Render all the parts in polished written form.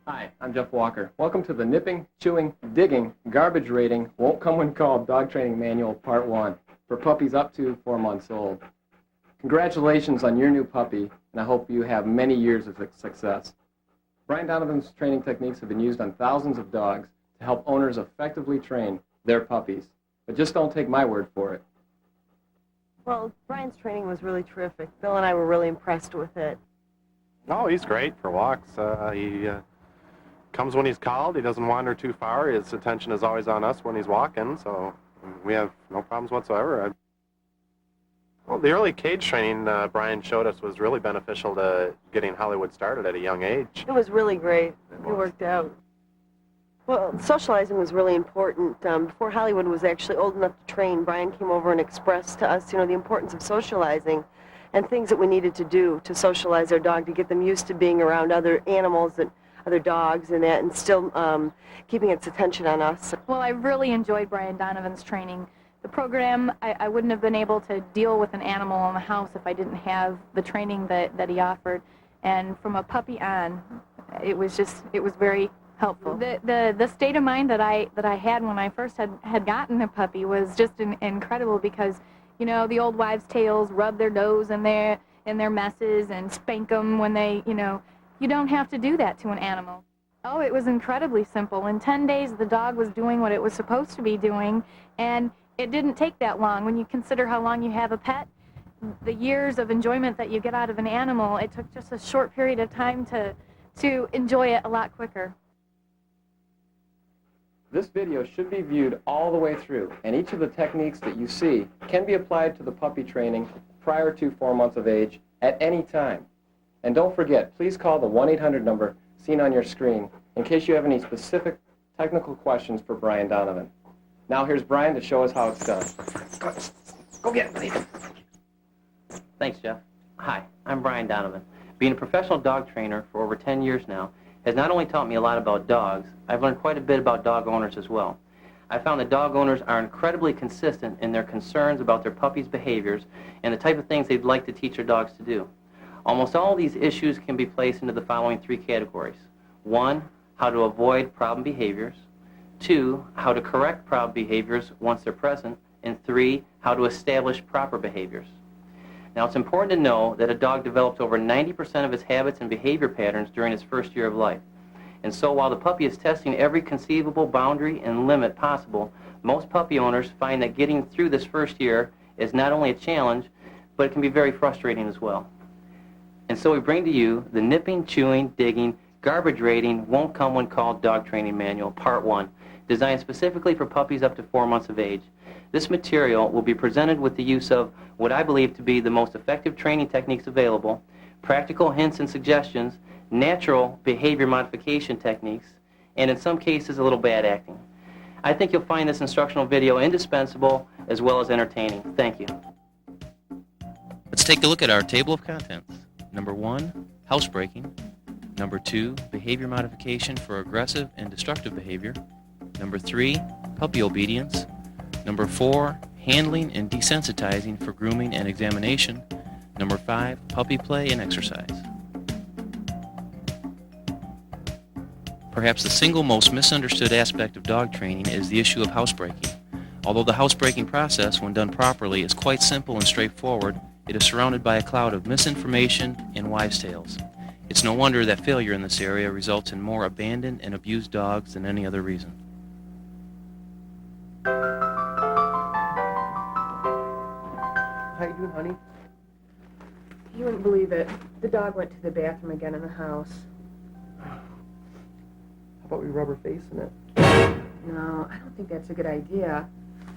Hi, I'm Jeff Walker. Welcome to the Nipping, Chewing, Digging, Garbage Rating, Won't Come When Called Dog Training Manual Part 1 for puppies up to 4 months old. Congratulations on your new puppy, and I hope you have many years of success. Brian Donovan's training techniques have been used on thousands of dogs to help owners effectively train their puppies. But just don't take my word for it. Well, Brian's training was really terrific. Bill and I were really impressed with it. No, he's great for walks. He comes when he's called. He doesn't wander too far. His attention is always on us when he's walking, so we have no problems whatsoever. Well, the early cage training Brian showed us was really beneficial to getting Hollywood started at a young age. It was really great. It worked out. Well, socializing was really important. Before Hollywood was actually old enough to train, Brian came over and expressed to us, the importance of socializing and things that we needed to do to socialize our dog, to get them used to being around other animals and other dogs and that, and still keeping its attention on us. Well, I really enjoyed Brian Donovan's training. The program, I wouldn't have been able to deal with an animal in the house if I didn't have the training that he offered. And from a puppy on, it was very helpful. The state of mind that I had when I first had gotten a puppy was just incredible, because the old wives' tales, rub their nose in their messes and spank them when they, you don't have to do that to an animal. Oh, it was incredibly simple. In 10 days, the dog was doing what it was supposed to be doing, and it didn't take that long. When you consider how long you have a pet, the years of enjoyment that you get out of an animal, it took just a short period of time to enjoy it a lot quicker. This video should be viewed all the way through, and each of the techniques that you see can be applied to the puppy training prior to 4 months of age at any time. And don't forget, please call the 1-800 number seen on your screen in case you have any specific technical questions for Brian Donovan. Now here's Brian to show us how it's done. Go get it, please. Thanks, Jeff. Hi, I'm Brian Donovan. Being a professional dog trainer for over 10 years now has not only taught me a lot about dogs, I've learned quite a bit about dog owners as well. I found that dog owners are incredibly consistent in their concerns about their puppies' behaviors and the type of things they'd like to teach their dogs to do. Almost all of these issues can be placed into the following 3 categories. 1, how to avoid problem behaviors. 2, how to correct problem behaviors once they're present. And 3, how to establish proper behaviors. Now, it's important to know that a dog develops over 90% of its habits and behavior patterns during its first year of life. And so while the puppy is testing every conceivable boundary and limit possible, most puppy owners find that getting through this first year is not only a challenge, but it can be very frustrating as well. And so we bring to you the Nipping, Chewing, Digging, Garbage Rating, Won't Come When Called Dog Training Manual, Part 1, designed specifically for puppies up to 4 months of age. This material will be presented with the use of what I believe to be the most effective training techniques available, practical hints and suggestions, natural behavior modification techniques, and in some cases a little bad acting. I think you'll find this instructional video indispensable as well as entertaining. Thank you. Let's take a look at our table of contents. Number 1, housebreaking. Number 2, behavior modification for aggressive and destructive behavior. Number 3, puppy obedience. Number 4, handling and desensitizing for grooming and examination. Number 5, puppy play and exercise. Perhaps the single most misunderstood aspect of dog training is the issue of housebreaking. Although the housebreaking process, when done properly, is quite simple and straightforward, it is surrounded by a cloud of misinformation and wives' tales. It's no wonder that failure in this area results in more abandoned and abused dogs than any other reason. How you doing, honey? You wouldn't believe it. The dog went to the bathroom again in the house. How about we rub her face in it? No, I don't think that's a good idea.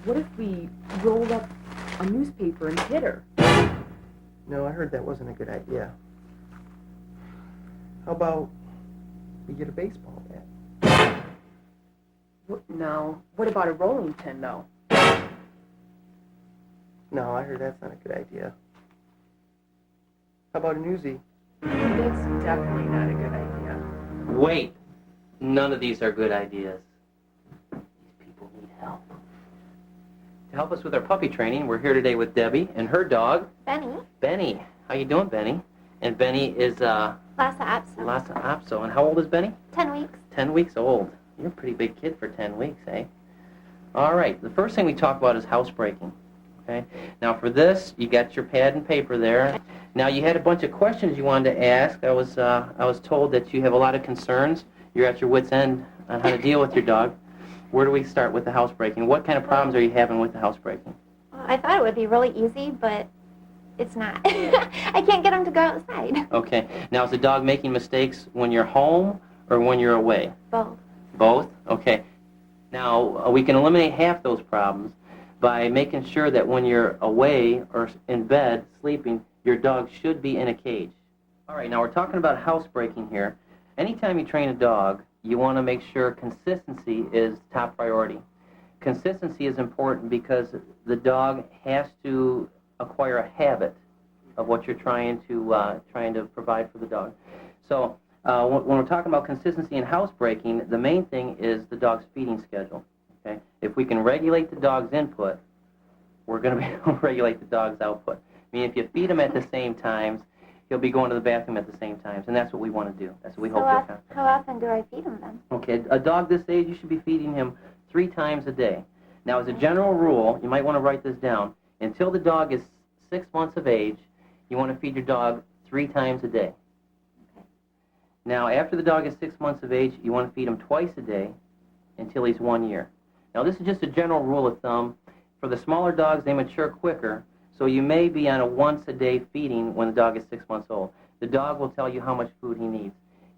What if we rolled up a newspaper and hit her? No, I heard that wasn't a good idea. How about we get a baseball bat? No. What about a rolling pin, though? No, I heard that's not a good idea. How about an Uzi? That's definitely not a good idea. Wait. None of these are good ideas. These people need help. To help us with our puppy training, we're here today with Debbie and her dog, Benny. Benny. How you doing, Benny? And Benny is a Lhasa Apso. Lhasa Apso. And how old is Benny? 10 weeks. 10 weeks old. You're a pretty big kid for 10 weeks, eh? All right, the first thing we talk about is housebreaking. Okay? Now for this, you got your pad and paper there. Now you had a bunch of questions you wanted to ask. I was told that you have a lot of concerns. You're at your wit's end on how to deal with your dog. Where do we start with the housebreaking? What kind of problems are you having with the housebreaking? Well, I thought it would be really easy, but it's not. I can't get him to go outside. Okay. Now is the dog making mistakes when you're home or when you're away? Both. Both? Okay. Now, we can eliminate half those problems by making sure that when you're away or in bed sleeping, your dog should be in a cage. All right, now we're talking about housebreaking here. Anytime you train a dog, you want to make sure consistency is top priority. Consistency is important because the dog has to acquire a habit of what you're trying to provide for the dog. So when we're talking about consistency in housebreaking, the main thing is the dog's feeding schedule. Okay? If we can regulate the dog's input, we're going to be able to regulate the dog's output. I mean, if you feed him at the same times, he'll be going to the bathroom at the same times, and that's what we want to do. That's what we hope to accomplish. How often do I feed him then? Okay, a dog this age, you should be feeding him 3 times a day. Now, as a general rule, you might want to write this down. Until the dog is 6 months of age, you want to feed your dog 3 times a day. Okay. Now, after the dog is 6 months of age, you want to feed him twice a day until he's 1 year. Now, this is just a general rule of thumb. For the smaller dogs, they mature quicker, so you may be on a once-a-day feeding when the dog is 6 months old. The dog will tell you how much food he needs.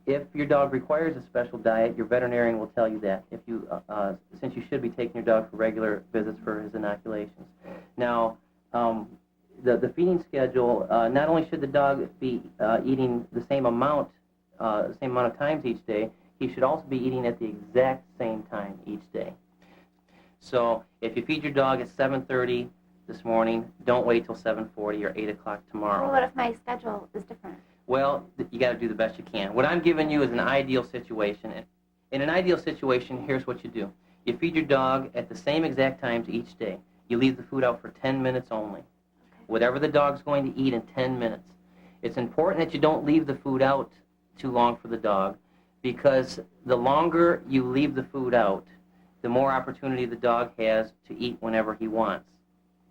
If your dog requires a special diet, your veterinarian will tell you that, if you, since you should be taking your dog for regular visits for his inoculations. Now, the feeding schedule, not only should the dog be eating the same amount of times each day, he should also be eating at the exact same time each day. So if you feed your dog at 7:30 this morning, don't wait till 7:40 or 8 o'clock tomorrow. Well, what if my schedule is different? Well, you got to do the best you can. What I'm giving you is an ideal situation. In an ideal situation, here's what you do. You feed your dog at the same exact times each day. You leave the food out for 10 minutes only. Okay. Whatever the dog's going to eat in 10 minutes. It's important that you don't leave the food out too long for the dog, because the longer you leave the food out, the more opportunity the dog has to eat whenever he wants.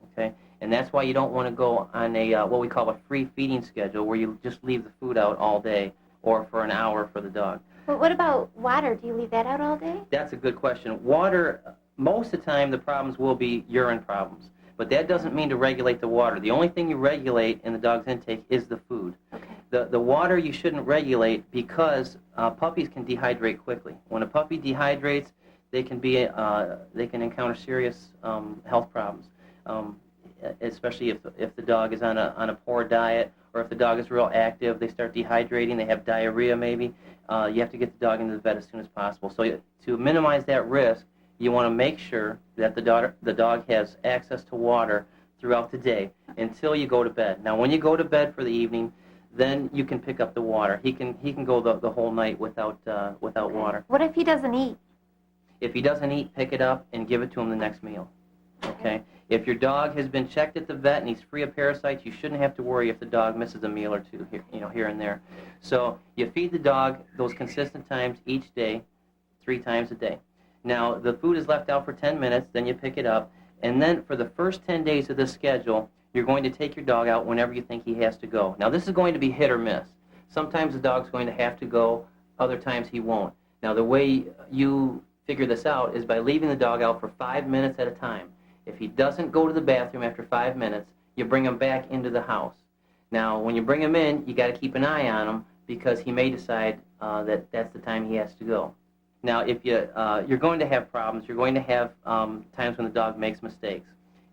Okay? And that's why you don't want to go on a what we call a free feeding schedule, where you just leave the food out all day or for an hour for the dog. But what about water? Do you leave that out all day? That's a good question. Water, most of the time the problems will be urine problems. But that doesn't mean to regulate the water. The only thing you regulate in the dog's intake is the food. Okay. The water you shouldn't regulate, because puppies can dehydrate quickly. When a puppy dehydrates, they can encounter serious health problems. Especially if the dog is on a poor diet, or if the dog is real active, they start dehydrating, they have diarrhea maybe. You have to get the dog into the vet as soon as possible. So to minimize that risk, you want to make sure that the dog has access to water throughout the day until you go to bed. Now, when you go to bed for the evening, then you can pick up the water. He can go the whole night without water. What if he doesn't eat? If he doesn't eat, pick it up and give it to him the next meal. Okay? If your dog has been checked at the vet and he's free of parasites, you shouldn't have to worry if the dog misses a meal or two here and there. So you feed the dog those consistent times each day, 3 times a day. Now, the food is left out for 10 minutes, then you pick it up, and then for the first 10 days of this schedule, you're going to take your dog out whenever you think he has to go. Now, this is going to be hit or miss. Sometimes the dog's going to have to go, other times he won't. Now, the way you figure this out is by leaving the dog out for 5 minutes at a time. If he doesn't go to the bathroom after 5 minutes, you bring him back into the house. Now, when you bring him in, you got to keep an eye on him, because he may decide that that's the time he has to go. Now, if you're going to have problems, you're going to have times when the dog makes mistakes.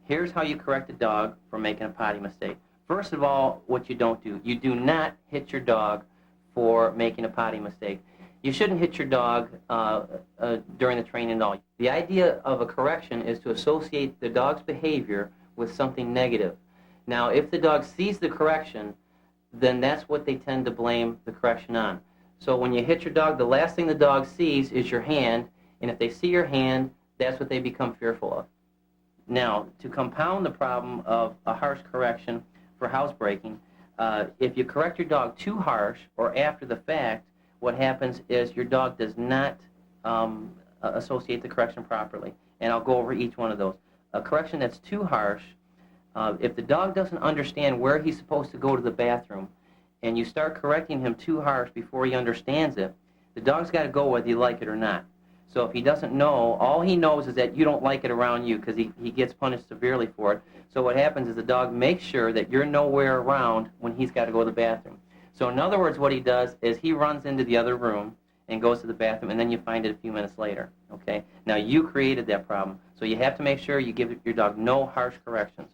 Here's how you correct a dog for making a potty mistake. First of all, what you don't do. You do not hit your dog for making a potty mistake. You shouldn't hit your dog during the training at all. The idea of a correction is to associate the dog's behavior with something negative. Now, if the dog sees the correction, then that's what they tend to blame the correction on. So when you hit your dog, the last thing the dog sees is your hand, and if they see your hand, that's what they become fearful of. Now, to compound the problem of a harsh correction for housebreaking, If you correct your dog too harsh or after the fact, what happens is your dog does not associate the correction properly. And I'll go over each one of those. A correction that's too harsh, if the dog doesn't understand where he's supposed to go to the bathroom, and you start correcting him too harsh before he understands it, the dog's got to go whether you like it or not. So if he doesn't know, all he knows is that you don't like it around you because he gets punished severely for it. So what happens is the dog makes sure that you're nowhere around when he's got to go to the bathroom. So in other words, what he does is he runs into the other room and goes to the bathroom, and then you find it a few minutes later. Okay? Now you created that problem, so you have to make sure you give your dog no harsh corrections.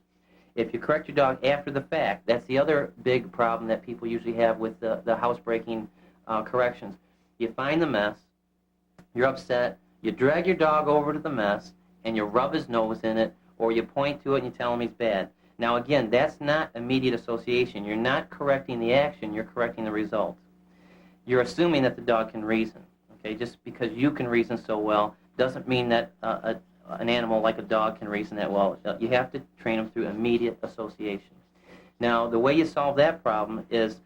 If you correct your dog after the fact, that's the other big problem that people usually have with the housebreaking corrections. You find the mess, you're upset, you drag your dog over to the mess, and you rub his nose in it, or you point to it and you tell him he's bad. Now again, that's not immediate association. You're not correcting the action, you're correcting the result. You're assuming that the dog can reason. Okay? Just because you can reason so well doesn't mean that an animal like a dog can reason that well. You have to train them through immediate association. Now, the way you solve that problem is,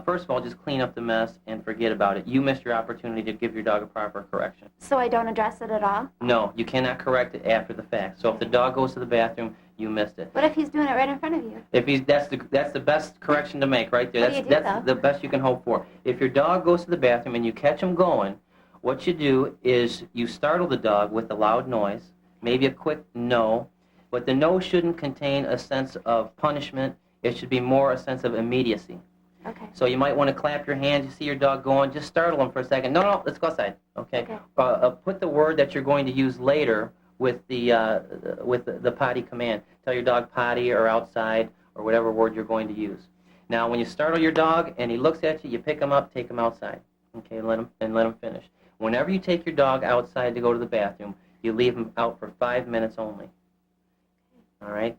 first of all, just clean up the mess and forget about it. You missed your opportunity to give your dog a proper correction. So I don't address it at all? No, you cannot correct it after the fact. So if the dog goes to the bathroom, you missed it. What if he's doing it right in front of you? If that's the best correction to make right there. What do you do, That's though? the best you can hope for. If your dog goes to the bathroom and you catch him going, what you do is you startle the dog with a loud noise, maybe a quick no, but the no shouldn't contain a sense of punishment. It should be more a sense of immediacy. Okay. So you might want to clap your hands. You see your dog going, just startle him for a second. No, let's go outside. Okay. Put the word that you're going to use later with the potty command. Tell your dog potty or outside or whatever word you're going to use. Now, when you startle your dog and he looks at you, you pick him up, take him outside. Okay, let him finish. Whenever you take your dog outside to go to the bathroom, you leave him out for 5 minutes only. All right?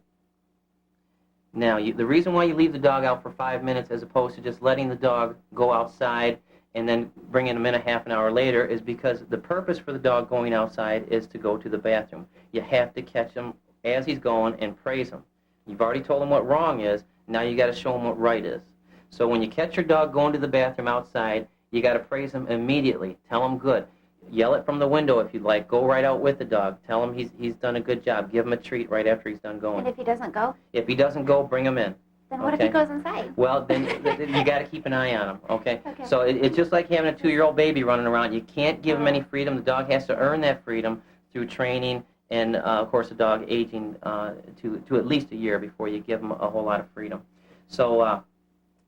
Now, the reason why you leave the dog out for 5 minutes as opposed to just letting the dog go outside and then bringing him in a half an hour later is because the purpose for the dog going outside is to go to the bathroom. You have to catch him as he's going and praise him. You've already told him what wrong is. Now you got to show him what right is. So when you catch your dog going to the bathroom outside, you got to praise him immediately. Tell him good. Yell it from the window if you'd like. Go right out with the dog. Tell him he's done a good job. Give him a treat right after he's done going. And if he doesn't go? If he doesn't go, bring him in. Then what if he goes inside? Well, then you got to keep an eye on him, okay? Okay. So it's just like having a 2-year-old baby running around. You can't give him any freedom. The dog has to earn that freedom through training and, of course, the dog aging to at least a year before you give him a whole lot of freedom. So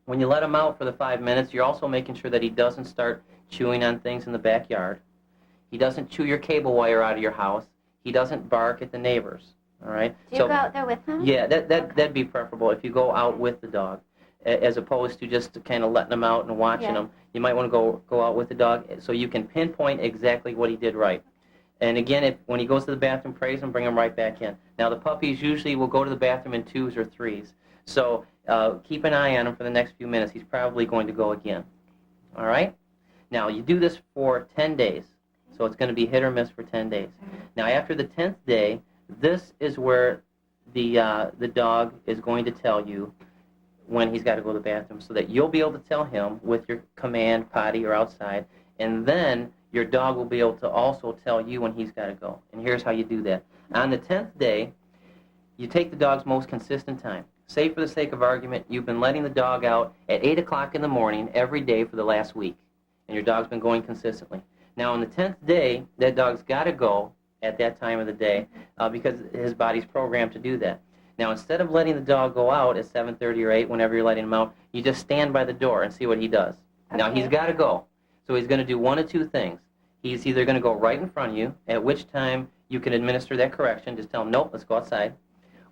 when you let him out for the 5 minutes, you're also making sure that he doesn't start chewing on things in the backyard. He doesn't chew your cable wire out of your house. He doesn't bark at the neighbors. All right. Do you go out there with him? Yeah, that'd be preferable if you go out with the dog, as opposed to just kind of letting him out and watching him. You might want to go out with the dog so you can pinpoint exactly what he did right. And again, when he goes to the bathroom, praise him, bring him right back in. Now the puppies usually will go to the bathroom in 2s or 3s, so keep an eye on him for the next few minutes. He's probably going to go again. All right. Now you do this for 10 days, so it's going to be hit or miss for 10 days. Now after the 10th day, this is where the dog is going to tell you when he's got to go to the bathroom, so that you'll be able to tell him with your command, potty or outside, and then your dog will be able to also tell you when he's got to go. And here's how you do that. On the 10th day, you take the dog's most consistent time. Say, for the sake of argument, you've been letting the dog out at 8 o'clock in the morning every day for the last week, and your dog's been going consistently. Now, on the 10th day, that dog's got to go at that time of the day because his body's programmed to do that. Now, instead of letting the dog go out at 7:30 or 8, whenever you're letting him out, you just stand by the door and see what he does. Okay. Now, he's got to go. So he's going to do one of two things. He's either going to go right in front of you, at which time you can administer that correction. Just tell him, nope, let's go outside.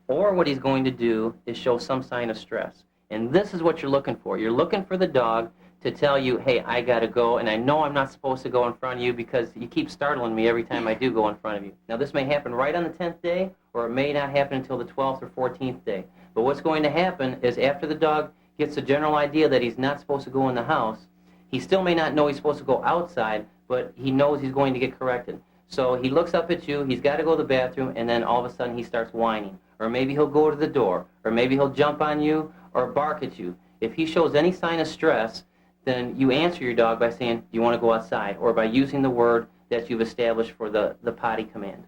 Or what he's going to do is show some sign of stress. And this is what you're looking for. You're looking for the dog to tell you, hey, I got to go, and I know I'm not supposed to go in front of you because you keep startling me every time I do go in front of you. Now, this may happen right on the 10th day, or it may not happen until the 12th or 14th day. But what's going to happen is after the dog gets a general idea that he's not supposed to go in the house, he still may not know he's supposed to go outside, but he knows he's going to get corrected. So he looks up at you, he's got to go to the bathroom, and then all of a sudden he starts whining. Or maybe he'll go to the door, or maybe he'll jump on you or bark at you. If he shows any sign of stress, then you answer your dog by saying, do you want to go outside? Or by using the word that you've established for the potty command.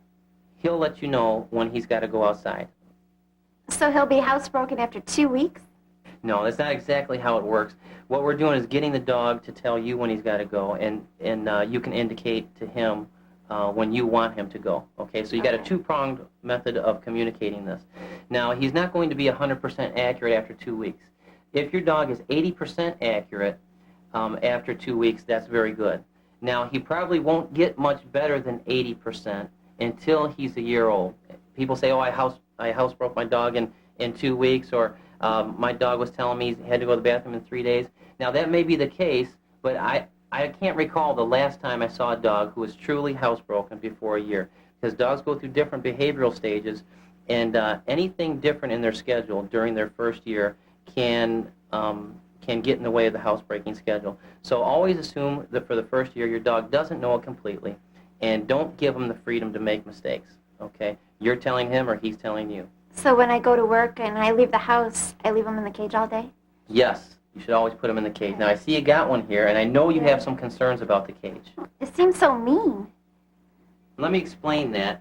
He'll let you know when he's got to go outside. So he'll be housebroken after 2 weeks? No, that's not exactly how it works. What we're doing is getting the dog to tell you when he's got to go, and you can indicate to him when you want him to go. Okay, so you got a two-pronged method of communicating this. Now, he's not going to be 100% accurate after 2 weeks. If your dog is 80% accurate after 2 weeks, that's very good. Now, he probably won't get much better than 80% until he's a year old. People say, oh, I housebroke my dog in 2 weeks, or my dog was telling me he had to go to the bathroom in 3 days. Now, that may be the case, but I can't recall the last time I saw a dog who was truly housebroken before a year, because dogs go through different behavioral stages, and anything different in their schedule during their first year can get in the way of the housebreaking schedule. So always assume that for the first year your dog doesn't know it completely, and don't give him the freedom to make mistakes. Okay? You're telling him or he's telling you. So when I go to work and I leave the house, I leave him in the cage all day? Yes, you should always put him in the cage. Now I see you got one here, and I know you have some concerns about the cage. It seems so mean. Let me explain that.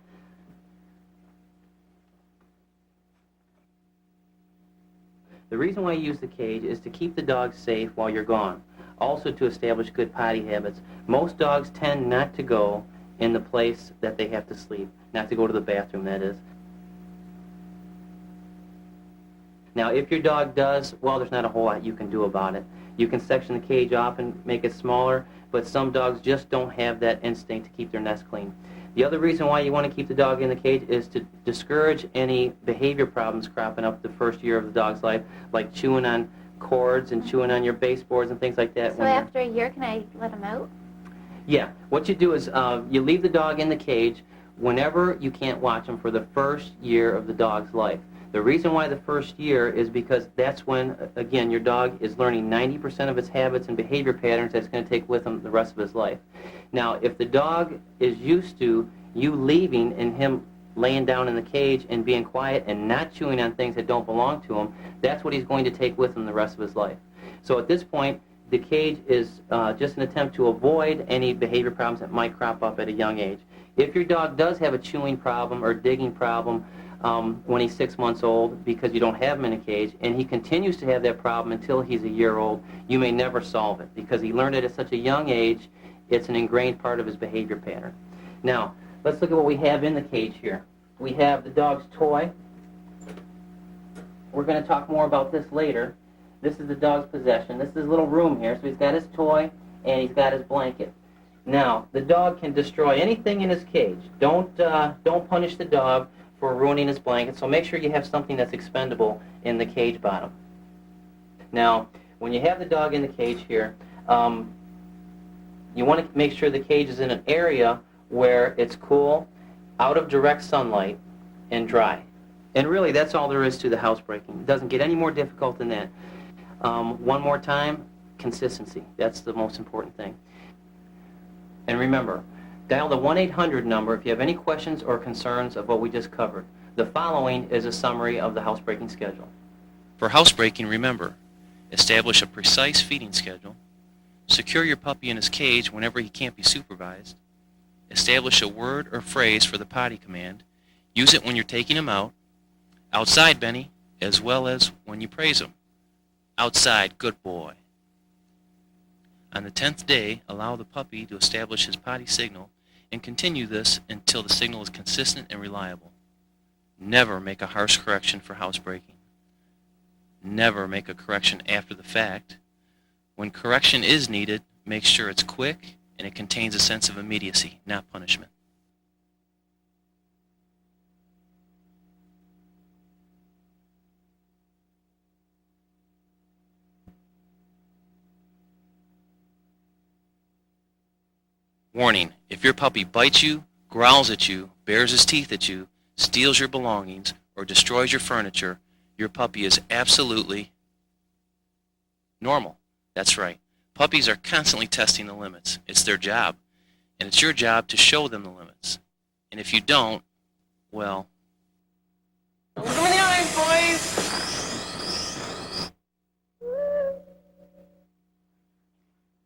The reason why you use the cage is to keep the dog safe while you're gone. Also to establish good potty habits. Most dogs tend not to go in the place that they have to sleep. Not to go to the bathroom, that is. Now, if your dog does, well, there's not a whole lot you can do about it. You can section the cage off and make it smaller, but some dogs just don't have that instinct to keep their nest clean. The other reason why you want to keep the dog in the cage is to discourage any behavior problems cropping up the first year of the dog's life, like chewing on cords and chewing on your baseboards and things like that. So after a year, can I let him out? Yeah. What you do is you leave the dog in the cage whenever you can't watch him for the first year of the dog's life. The reason why the first year is because that's when, again, your dog is learning 90% of its habits and behavior patterns that's going to take with him the rest of his life. Now, if the dog is used to you leaving and him laying down in the cage and being quiet and not chewing on things that don't belong to him, that's what he's going to take with him the rest of his life. So at this point, the cage is just an attempt to avoid any behavior problems that might crop up at a young age. If your dog does have a chewing problem or digging problem when he's 6 months old because you don't have him in a cage, and he continues to have that problem until he's a year old, you may never solve it because he learned it at such a young age. It's an ingrained part of his behavior pattern. Now, let's look at what we have in the cage here. We have the dog's toy. We're going to talk more about this later. This is the dog's possession. This is his little room here. So he's got his toy and he's got his blanket. Now, the dog can destroy anything in his cage. Don't punish the dog for ruining his blanket, so make sure you have something that's expendable in the cage bottom. Now, when you have the dog in the cage here, you want to make sure the cage is in an area where it's cool, out of direct sunlight, and dry. And really, that's all there is to the housebreaking. It doesn't get any more difficult than that. One more time, consistency. That's the most important thing. And remember, dial the 1-800 number if you have any questions or concerns of what we just covered. The following is a summary of the housebreaking schedule. For housebreaking, remember, establish a precise feeding schedule, secure your puppy in his cage whenever he can't be supervised, establish a word or phrase for the potty command, use it when you're taking him out, outside Benny, as well as when you praise him. Outside, good boy. On the 10th day, allow the puppy to establish his potty signal and continue this until the signal is consistent and reliable. Never make a harsh correction for housebreaking. Never make a correction after the fact. When correction is needed, make sure it's quick and it contains a sense of immediacy, not punishment. Warning, if your puppy bites you, growls at you, bares his teeth at you, steals your belongings, or destroys your furniture, your puppy is absolutely normal. That's right. Puppies are constantly testing the limits. It's their job. And it's your job to show them the limits. And if you don't, well... Look me in the eyes, boys!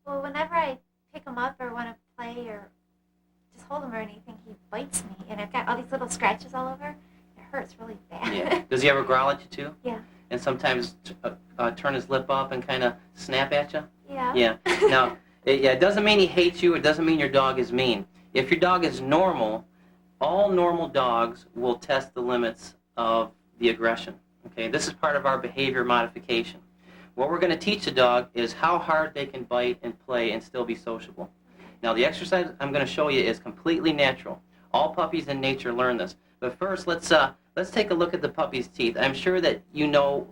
Well, whenever I pick him up or want to play or just hold him or anything, he bites me. And I've got all these little scratches all over. It hurts really bad. Yeah. Does he ever growl at you too? Yeah. And sometimes turn his lip up and kind of snap at you? Yeah. Yeah. Now, it doesn't mean he hates you. It doesn't mean your dog is mean. If your dog is normal, all normal dogs will test the limits of the aggression. Okay, this is part of our behavior modification. What we're going to teach the dog is how hard they can bite and play and still be sociable. Now, the exercise I'm going to show you is completely natural. All puppies in nature learn this. But first, let's take a look at the puppy's teeth. I'm sure that you know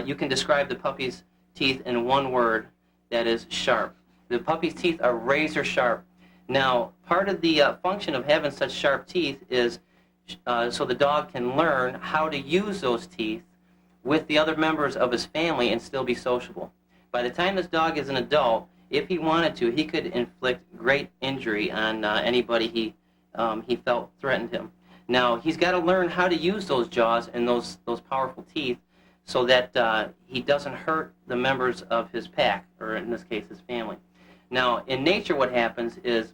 you can describe the puppy's teeth in one word, that is sharp. The puppy's teeth are razor sharp. Now, part of the function of having such sharp teeth is so the dog can learn how to use those teeth with the other members of his family and still be sociable. By the time this dog is an adult, if he wanted to, he could inflict great injury on anybody he felt threatened him. Now, he's got to learn how to use those jaws and those powerful teeth so that he doesn't hurt the members of his pack, or in this case, his family. Now, in nature, what happens is,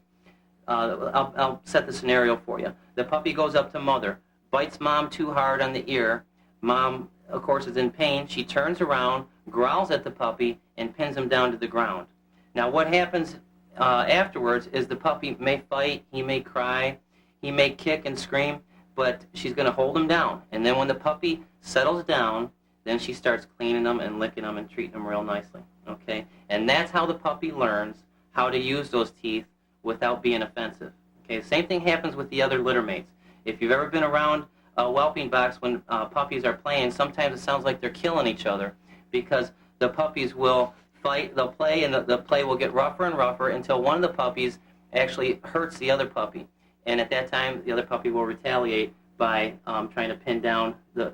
I'll set the scenario for you. The puppy goes up to mother, bites mom too hard on the ear. Mom, of course, is in pain. She turns around, growls at the puppy, and pins him down to the ground. Now, what happens afterwards is the puppy may fight, he may cry, he may kick and scream, but she's going to hold him down. And then when the puppy settles down, then she starts cleaning them and licking them and treating them real nicely. Okay? And that's how the puppy learns how to use those teeth without being offensive. Okay? The same thing happens with the other litter mates. If you've ever been around a whelping box when puppies are playing, sometimes it sounds like they're killing each other because the puppies will fight, they'll play, and the play will get rougher and rougher until one of the puppies actually hurts the other puppy. And at that time, the other puppy will retaliate by trying to pin down the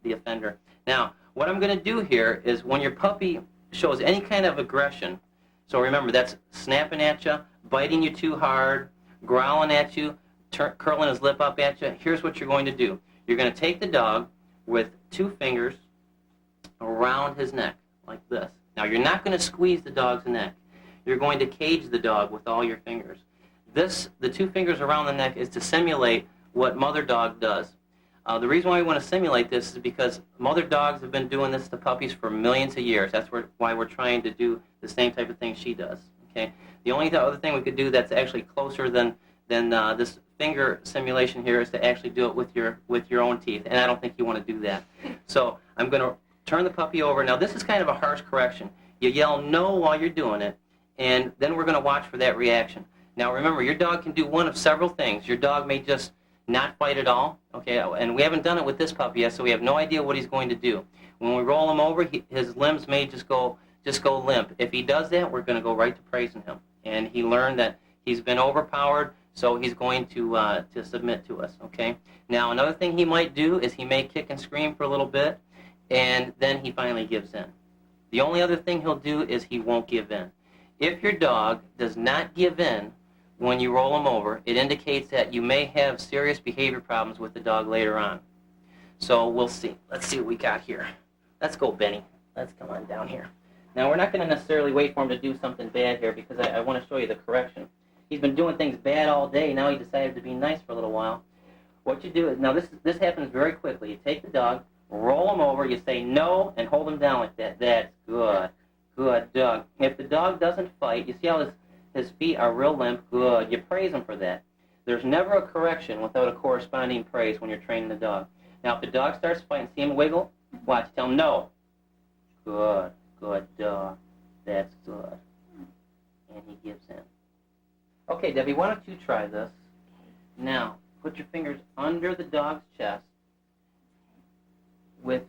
offender. Now, what I'm going to do here is when your puppy shows any kind of aggression, so remember, that's snapping at you, biting you too hard, growling at you, curling his lip up at you, here's what you're going to do. You're going to take the dog with 2 fingers around his neck, like this. Now, you're not going to squeeze the dog's neck. You're going to cage the dog with all your fingers. The 2 fingers around the neck is to simulate what mother dog does. The reason why we want to simulate this is because mother dogs have been doing this to puppies for millions of years. That's why we're trying to do the same type of thing she does. Okay. The only other thing we could do that's actually closer than this finger simulation here is to actually do it with your own teeth, and I don't think you want to do that. So I'm going to turn the puppy over. Now, this is kind of a harsh correction. You yell no while you're doing it, and then we're going to watch for that reaction. Now, remember, your dog can do one of several things. Your dog may just not fight at all, okay, and we haven't done it with this puppy yet, so we have no idea what he's going to do. When we roll him over, his limbs may just go limp. If he does that, we're going to go right to praising him. And he learned that he's been overpowered, so he's going to submit to us, okay? Now, another thing he might do is he may kick and scream for a little bit, and then he finally gives in. The only other thing he'll do is he won't give in. If your dog does not give in when you roll him over, it indicates that you may have serious behavior problems with the dog later on. So we'll see. Let's see what we got here. Let's go, Benny. Let's come on down here. Now, we're not going to necessarily wait for him to do something bad here because I want to show you the correction. He's been doing things bad all day. Now he decided to be nice for a little while. What you do is, now this happens very quickly. You take the dog, roll him over, you say no, and hold him down like that. That's good. Good dog. If the dog doesn't fight, you see how his feet are real limp? Good. You praise him for that. There's never a correction without a corresponding praise when you're training the dog. Now, if the dog starts fighting, see him wiggle? Watch. Tell him no. Good. Good dog. That's good. And he gives in. Okay, Debbie, why don't you try this? Now, put your fingers under the dog's chest with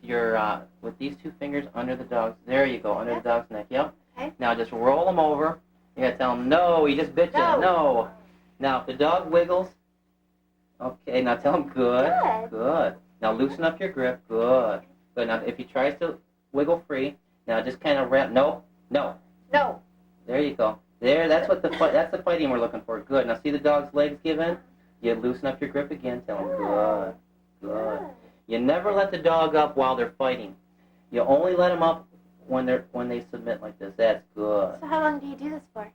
these 2 fingers under the dog's. There you go, under the dog's neck. Yep. Okay. Now just roll him over. You gotta tell him no. He just bit you. No. No. Now if the dog wiggles, okay. Now tell him good. Good. Good. Now loosen up your grip. Good. Good. Now if he tries to wiggle free, now just kind of wrap. No. No. No. There you go. There. That's what that's the fighting we're looking for. Good. Now see the dog's legs give in. You loosen up your grip again. Tell him good. Good. You never let the dog up while they're fighting. You only let him up when they submit like this. That's good. So how long do you do this for?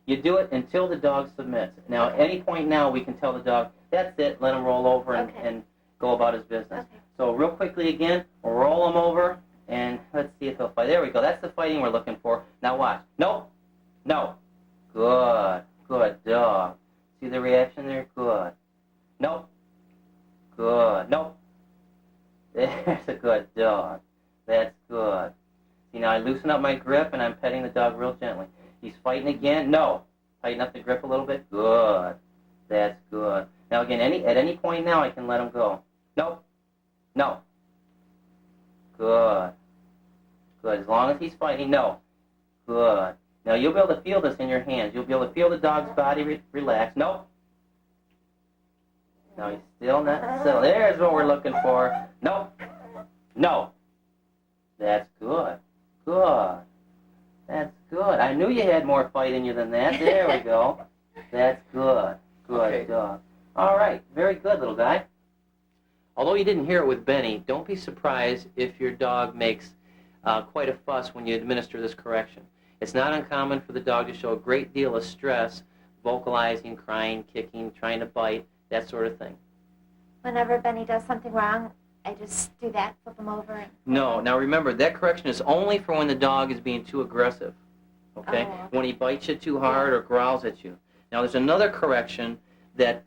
You do it until the dog submits. Now, at any point now, we can tell the dog, that's it, let him roll over and go about his business. Okay. So real quickly again, we'll roll him over, and let's see if he'll fight. There we go. That's the fighting we're looking for. Now watch. Nope. No. Good. Good dog. See the reaction there? Good. Nope. Good. Nope. There's a good dog. That's good. See, now I loosen up my grip, and I'm petting the dog real gently. He's fighting again. No. Tighten up the grip a little bit. Good. That's good. Now again, at any point now, I can let him go. Nope. No. Good. Good. As long as he's fighting, no. Good. Now you'll be able to feel this in your hands. You'll be able to feel the dog's body relax. Nope. No, he's still not. So there's what we're looking for. Nope. No. That's good. Good. That's good. I knew you had more fight in you than that. There we go. That's good. Good dog. All right. Very good, little guy. Although you didn't hear it with Benny, don't be surprised if your dog makes quite a fuss when you administer this correction. It's not uncommon for the dog to show a great deal of stress, vocalizing, crying, kicking, trying to bite, that sort of thing. Whenever Benny does something wrong, I just do that, flip him over. And No. Now remember, that correction is only for when the dog is being too aggressive. Okay? Oh, okay. When he bites you too hard or growls at you. Now there's another correction that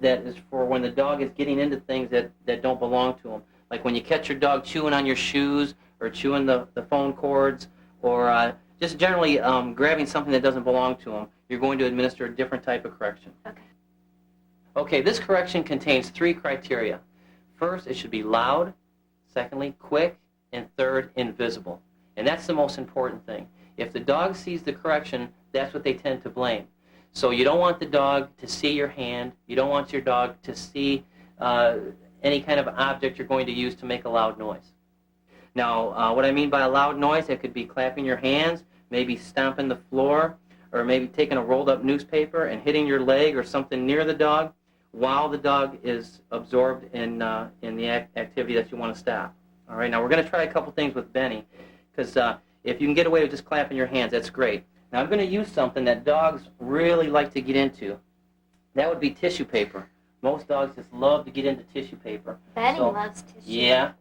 is for when the dog is getting into things that don't belong to him. Like when you catch your dog chewing on your shoes or chewing the phone cords or just generally grabbing something that doesn't belong to him, you're going to administer a different type of correction. Okay. Okay, this correction contains 3 criteria. First, it should be loud. Secondly, quick. And third, invisible. And that's the most important thing. If the dog sees the correction, that's what they tend to blame. So you don't want the dog to see your hand. You don't want your dog to see any kind of object you're going to use to make a loud noise. Now, what I mean by a loud noise, it could be clapping your hands, maybe stomping the floor, or maybe taking a rolled up newspaper and hitting your leg or something near the dog while the dog is absorbed in the activity that you want to stop. All right, now we're going to try a couple things with Benny, because if you can get away with just clapping your hands, that's great. Now I'm going to use something that dogs really like to get into. That would be tissue paper. Most dogs just love to get into tissue paper. Benny loves tissue. Yeah.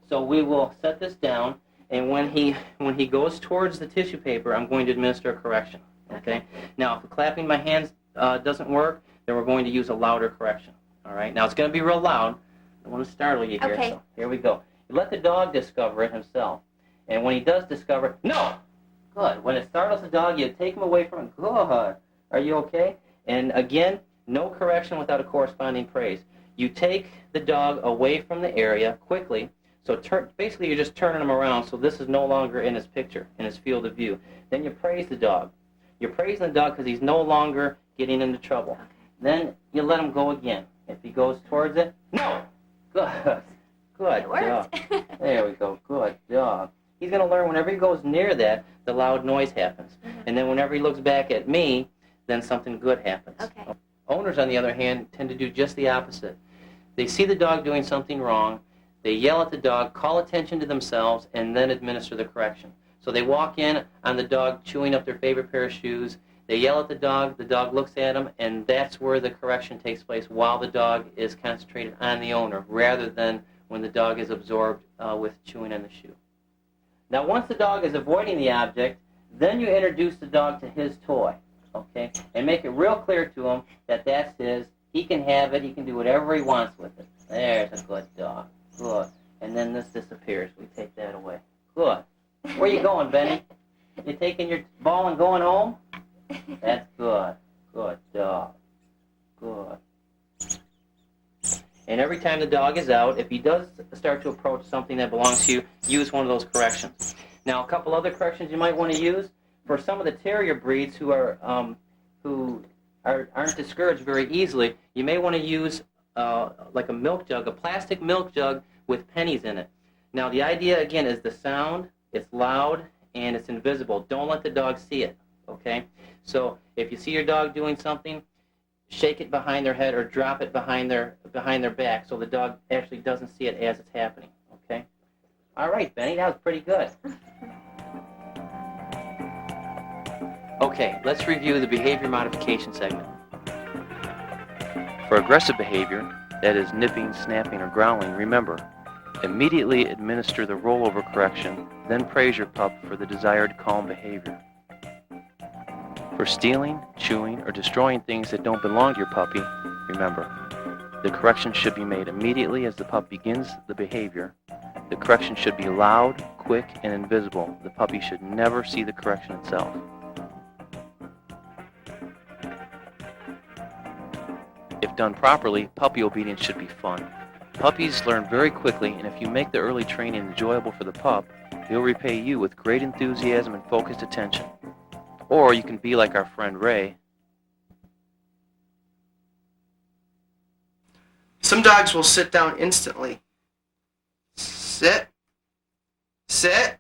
So we will set this down, and when he goes towards the tissue paper, I'm going to administer a correction. Okay? Now, if clapping my hands doesn't work, then we're going to use a louder correction. All right? Now, it's going to be real loud. I don't want to startle you here. Okay. So here we go. You let the dog discover it himself. And when he does discover it, no! Good. When it startles the dog, you take him away from it. Good. Are you okay? And again, no correction without a corresponding praise. You take the dog away from the area quickly. So basically, you're just turning him around, so this is no longer in his picture, in his field of view. Then you praise the dog. You're praising the dog because he's no longer getting into trouble. Then you let him go again. If he goes towards it, no! Good. Good It dog. worked. There we go. Good dog. He's going to learn whenever he goes near that, the loud noise happens. And then whenever he looks back at me, then something good happens. Okay. Owners, on the other hand, tend to do just the opposite. They see the dog doing something wrong, they yell at the dog, call attention to themselves, and then administer the correction. So they walk in on the dog chewing up their favorite pair of shoes, they yell at the dog looks at them, and that's where the correction takes place while the dog is concentrated on the owner, rather than when the dog is absorbed with chewing on the shoe. Now, once the dog is avoiding the object, then you introduce the dog to his toy, okay? And make it real clear to him that that's his. He can have it. He can do whatever he wants with it. There's a good dog. Good. And then this disappears. We take that away. Good. Where you going, Benny? You taking your ball and going home? That's good. Good dog. Good. And every time the dog is out, if he does start to approach something that belongs to you, use one of those corrections. Now, a couple other corrections you might want to use for some of the terrier breeds who aren't discouraged very easily. You may want to use like a milk jug, a plastic milk jug with pennies in it. Now, the idea again is the sound. It's loud and it's invisible. Don't let the dog see it. Okay. So if you see your dog doing something, shake it behind their head or drop it behind their back so the dog actually doesn't see it as it's happening, okay? All right, Benny, that was pretty good. Okay, let's review the behavior modification segment. For aggressive behavior, that is nipping, snapping, or growling, remember, immediately administer the rollover correction, then praise your pup for the desired calm behavior. For stealing, chewing, or destroying things that don't belong to your puppy, remember, the correction should be made immediately as the pup begins the behavior. The correction should be loud, quick, and invisible. The puppy should never see the correction itself. If done properly, puppy obedience should be fun. Puppies learn very quickly, and if you make the early training enjoyable for the pup, he'll repay you with great enthusiasm and focused attention. Or you can be like our friend Ray. Some dogs will sit down instantly. Sit. Sit.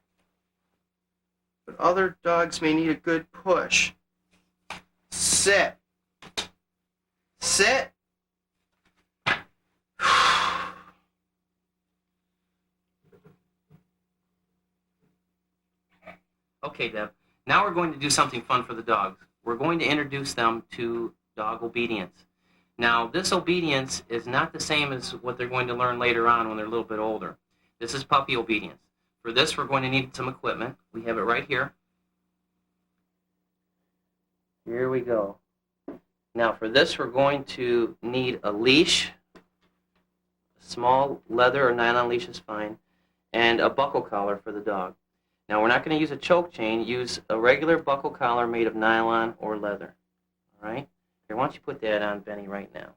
But other dogs may need a good push. Sit. Sit. Okay, Deb. Now we're going to do something fun for the dogs. We're going to introduce them to dog obedience. Now, this obedience is not the same as what they're going to learn later on when they're a little bit older. This is puppy obedience. For this, we're going to need some equipment. We have it right here. Here we go. Now, for this, we're going to need a leash. Small leather or nylon leash is fine. And a buckle collar for the dog. Now, we're not going to use a choke chain. Use a regular buckle collar made of nylon or leather. All right? Here, why don't you put that on Benny right now?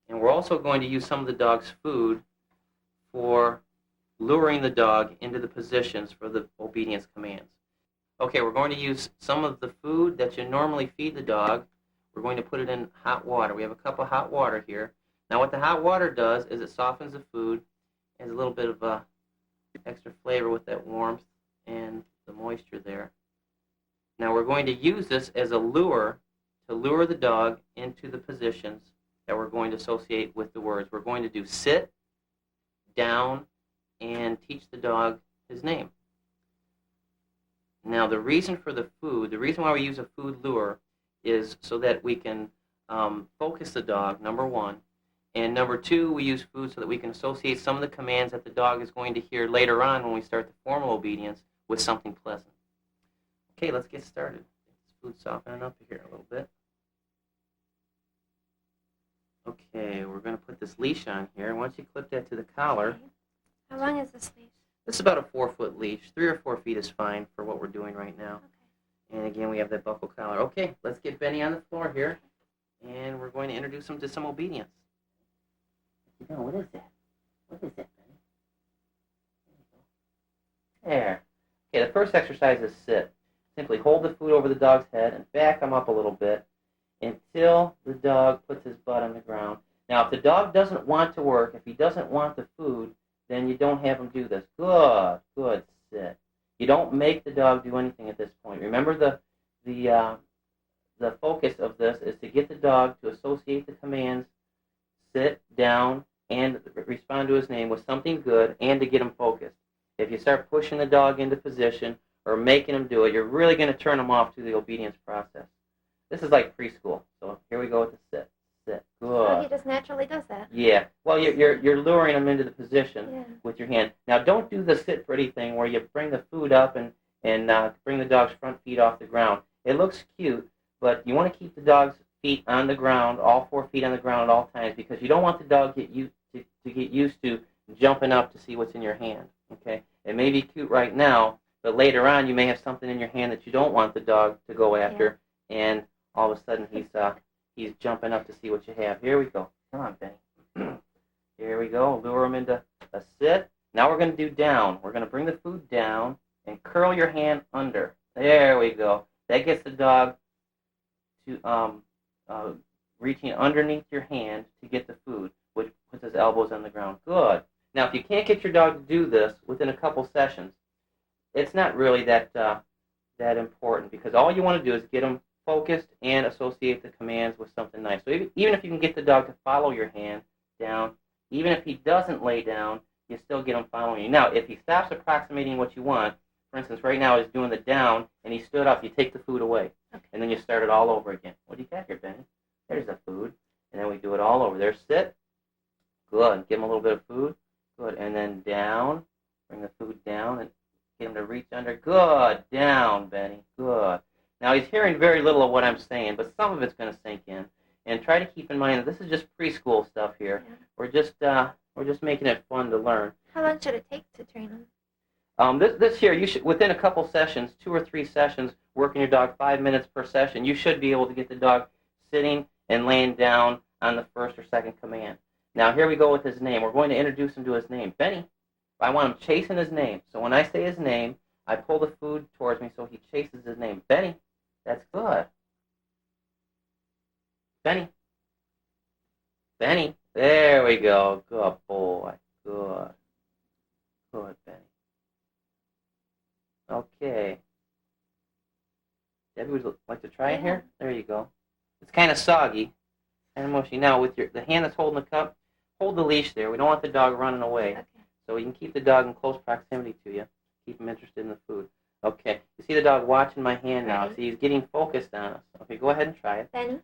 And we're also going to use some of the dog's food for luring the dog into the positions for the obedience commands. Okay, we're going to use some of the food that you normally feed the dog. We're going to put it in hot water. We have a cup of hot water here. Now, what the hot water does is it softens the food, adds a little bit of extra flavor with that warmth and the moisture there. Now we're going to use this as a lure to lure the dog into the positions that we're going to associate with the words. We're going to do sit, down, and teach the dog his name. Now the reason for the food, the reason why we use a food lure is so that we can focus the dog, number one. And number two, we use food so that we can associate some of the commands that the dog is going to hear later on when we start the formal obedience with something pleasant. Okay, let's get started. This food's softening up here a little bit. Okay, we're going to put this leash on here. Once you clip that to the collar, Okay. How long is this leash? this is about a 4-foot leash. 3 or 4 feet is fine for what we're doing right now. Okay. And again, we have that buckle collar. Okay, let's get Benny on the floor here, and we're going to introduce him to some obedience. What is that? What is that, Benny? There. Okay, the first exercise is sit. Simply hold the food over the dog's head and back him up a little bit until the dog puts his butt on the ground. Now, if the dog doesn't want to work, if he doesn't want the food, then you don't have him do this. Good, good, sit. You don't make the dog do anything at this point. Remember the focus of this is to get the dog to associate the commands sit, down, and respond to his name with something good, and to get him focused. If you start pushing the dog into position or making him do it, you're really going to turn him off to the obedience process. This is like preschool. So here we go with the sit. Sit. Good. So he just naturally does that. Yeah. Well, you're luring him into the position Yeah. with your hand. Now, don't do the sit pretty thing where you bring the food up and bring the dog's front feet off the ground. It looks cute, but you want to keep the dog's feet on the ground, all 4 feet on the ground at all times, because you don't want the dog to get used to jumping up to see what's in your hand. Okay? It may be cute right now, but later on you may have something in your hand that you don't want the dog to go after, and all of a sudden he's jumping up to see what you have. Here we go. Come on, Benny. Here we go. Lure him into a sit. Now we're going to do down. We're going to bring the food down and curl your hand under. There we go. That gets the dog to reaching underneath your hand to get the food, which puts his elbows on the ground. Good. Now, if you can't get your dog to do this within a couple sessions, it's not really that important, because all you want to do is get him focused and associate the commands with something nice. So even if you can get the dog to follow your hand down, even if he doesn't lay down, you still get him following you. Now, if he stops approximating what you want, for instance, right now he's doing the down, and he stood up, you take the food away. Okay. And then you start it all over again. What do you got here, Benny? There's the food. And then we do it all over. There, sit. Good. Give him a little bit of food. Good. And then down. Bring the food down and get him to reach under. Good. Down, Benny. Good. Now, he's hearing very little of what I'm saying, but some of it's going to sink in. And try to keep in mind that this is just preschool stuff here. Yeah. We're just making it fun to learn. How long should it take to train him? This here, you should, within a couple sessions, 2 or 3 sessions, working your dog 5 minutes per session, you should be able to get the dog sitting and laying down on the first or second command. Now, here we go with his name. We're going to introduce him to his name. Benny. I want him chasing his name. So when I say his name, I pull the food towards me so he chases his name. Benny. That's good. Benny. Benny. There we go. Good boy. Good. Good, Benny. Okay. Debbie, would you like to try it here? There you go. It's kind of soggy and mushy. Now, with the hand that's holding the cup, hold the leash there. We don't want the dog running away. Okay. So you can keep the dog in close proximity to you. Keep him interested in the food. Okay. You see the dog watching my hand now. Right. See, he's getting focused on us. Okay, go ahead and try it. Benny?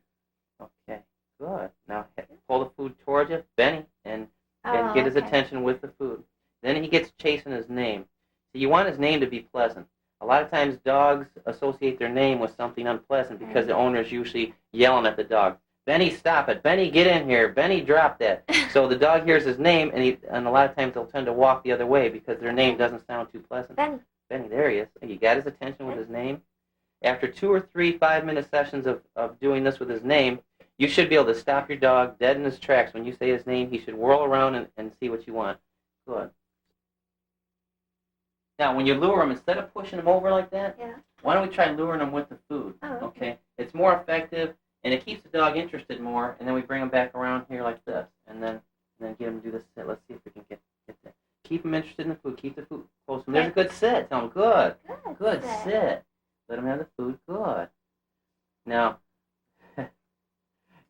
Okay, good. Now, pull the food towards you, Benny, and get his attention with the food. Then he gets chasing his name. So you want his name to be pleasant. A lot of times dogs associate their name with something unpleasant because the owner is usually yelling at the dog. Benny, stop it. Benny, get in here. Benny, drop that. So the dog hears his name, and a lot of times they'll tend to walk the other way because their name doesn't sound too pleasant. Benny. Benny, there he is. You got his attention with his name. After 2 or 3 5-minute sessions of doing this with his name, you should be able to stop your dog dead in his tracks. When you say his name, he should whirl around and see what you want. Good. Now, when you lure him, instead of pushing him over like that, why don't we try luring him with the food? Oh, okay. It's more effective, and it keeps the dog interested more, and then we bring him back around here like this, and then get him to do this sit. Let's see if we can get that. Keep him interested in the food. Keep the food close to him. There's a good sit. Tell him, good. Good sit. Let him have the food. Good. Now,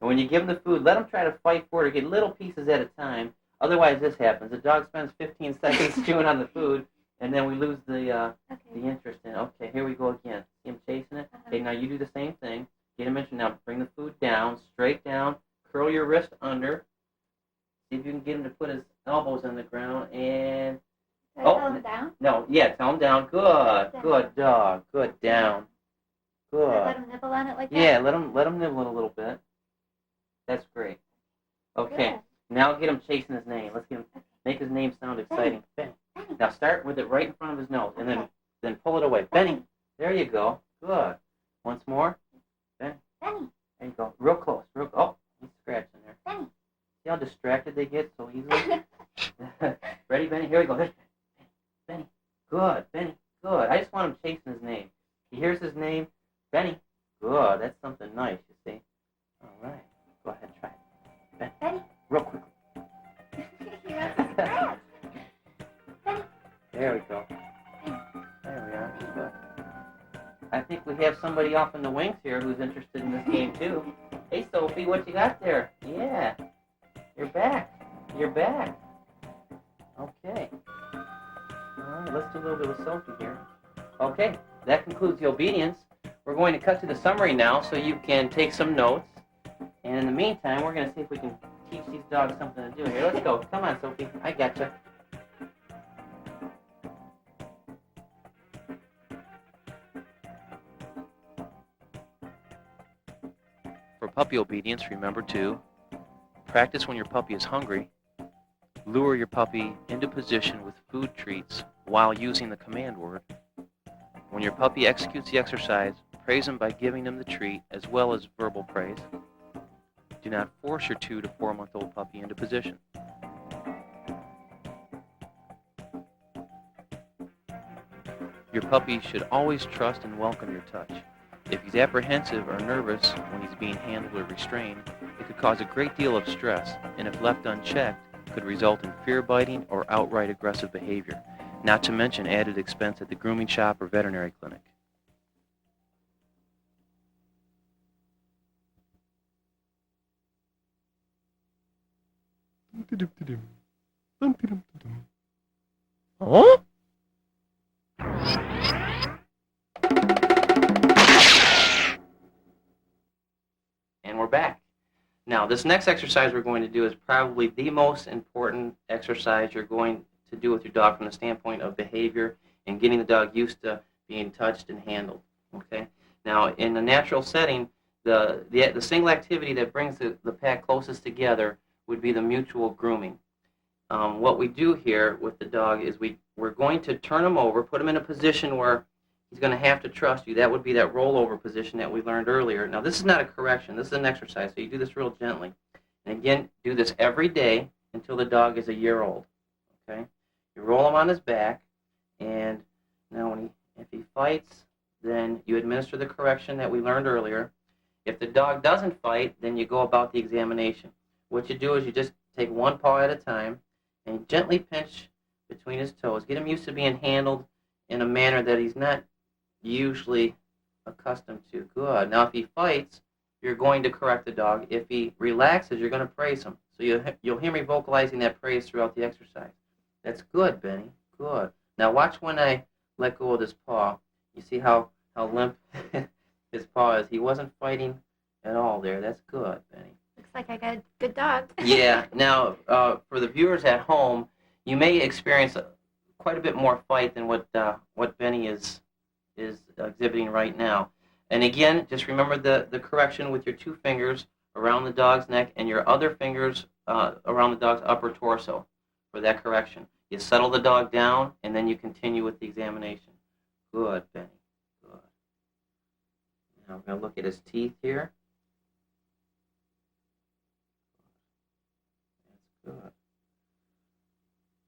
when you give him the food, let him try to fight for it or get little pieces at a time. Otherwise, this happens. The dog spends 15 seconds chewing on the food, and then we lose the interest in it. Okay, here we go again. See him chasing it? Okay, now you do the same thing. Get him interested. Now bring the food down, straight down. Curl your wrist under. See if you can get him to put his elbows on the ground. And Tell him down? No, yeah, tell him down. Good, Down. good dog. Good down. Good. Let him nibble on it like that? Yeah, let him nibble it a little bit. That's great. Okay, Good. now get him chasing his name. Let's get him make his name sound exciting. Benny. Now start with it right in front of his nose, and then pull it away. Benny. There you go. Good. Once more. Benny. Benny. There you go. Real close. Oh, he's scratching there. Benny. See how distracted they get so easily? Ready, Benny? Here we go. There's Benny. Good. Benny. Good. I just want him chasing his name. He hears his name. Benny. Good. That's something nice, you see. All right. Go ahead and try it. Benny. Real quickly. He wants to scratch. Benny. There we go. There we are. Good. I think we have somebody off in the wings here who's interested in this game too. Hey, Sophie, what you got there? Yeah. You're back. You're back. Okay. All right, let's do a little bit with Sophie here. Okay, that concludes the obedience. We're going to cut to the summary now so you can take some notes. And in the meantime, we're going to see if we can teach these dogs something to do here. Let's go. Come on, Sophie. I gotcha. For puppy obedience, remember to practice when your puppy is hungry, lure your puppy into position with food treats while using the command word. When your puppy executes the exercise, praise him by giving him the treat as well as verbal praise. Do not force your 2 to 4-month-old puppy into position. Your puppy should always trust and welcome your touch. If he's apprehensive or nervous when he's being handled or restrained, it could cause a great deal of stress, and if left unchecked, could result in fear biting or outright aggressive behavior, not to mention added expense at the grooming shop or veterinary clinic. Huh? And we're back. Now, this next exercise we're going to do is probably the most important exercise you're going to do with your dog from the standpoint of behavior and getting the dog used to being touched and handled. Okay? Now, in the natural setting, the single activity that brings the pack closest together would be the mutual grooming. What we do here with the dog is we're going to turn him over, put him in a position where he's going to have to trust you. That would be that rollover position that we learned earlier. Now, this is not a correction. This is an exercise, so you do this real gently. And again, do this every day until the dog is a year old. Okay? You roll him on his back, and now if he fights, then you administer the correction that we learned earlier. If the dog doesn't fight, then you go about the examination. What you do is you just take one paw at a time and gently pinch between his toes. Get him used to being handled in a manner that he's not usually accustomed to. Good. Now, if he fights, you're going to correct the dog. If he relaxes, you're going to praise him. So you'll hear me vocalizing that praise throughout the exercise. That's good, Benny. Good. Now, watch when I let go of this paw. You see how limp his paw is? He wasn't fighting at all there. That's good, Benny. Looks like I got a good dog. Yeah. Now, for the viewers at home, you may experience quite a bit more fight than what Benny is exhibiting right now. And again, just remember the correction with your two fingers around the dog's neck and your other fingers around the dog's upper torso for that correction. You settle the dog down, and then you continue with the examination. Good, Benny. Good. Now I'm going to look at his teeth here. That's good.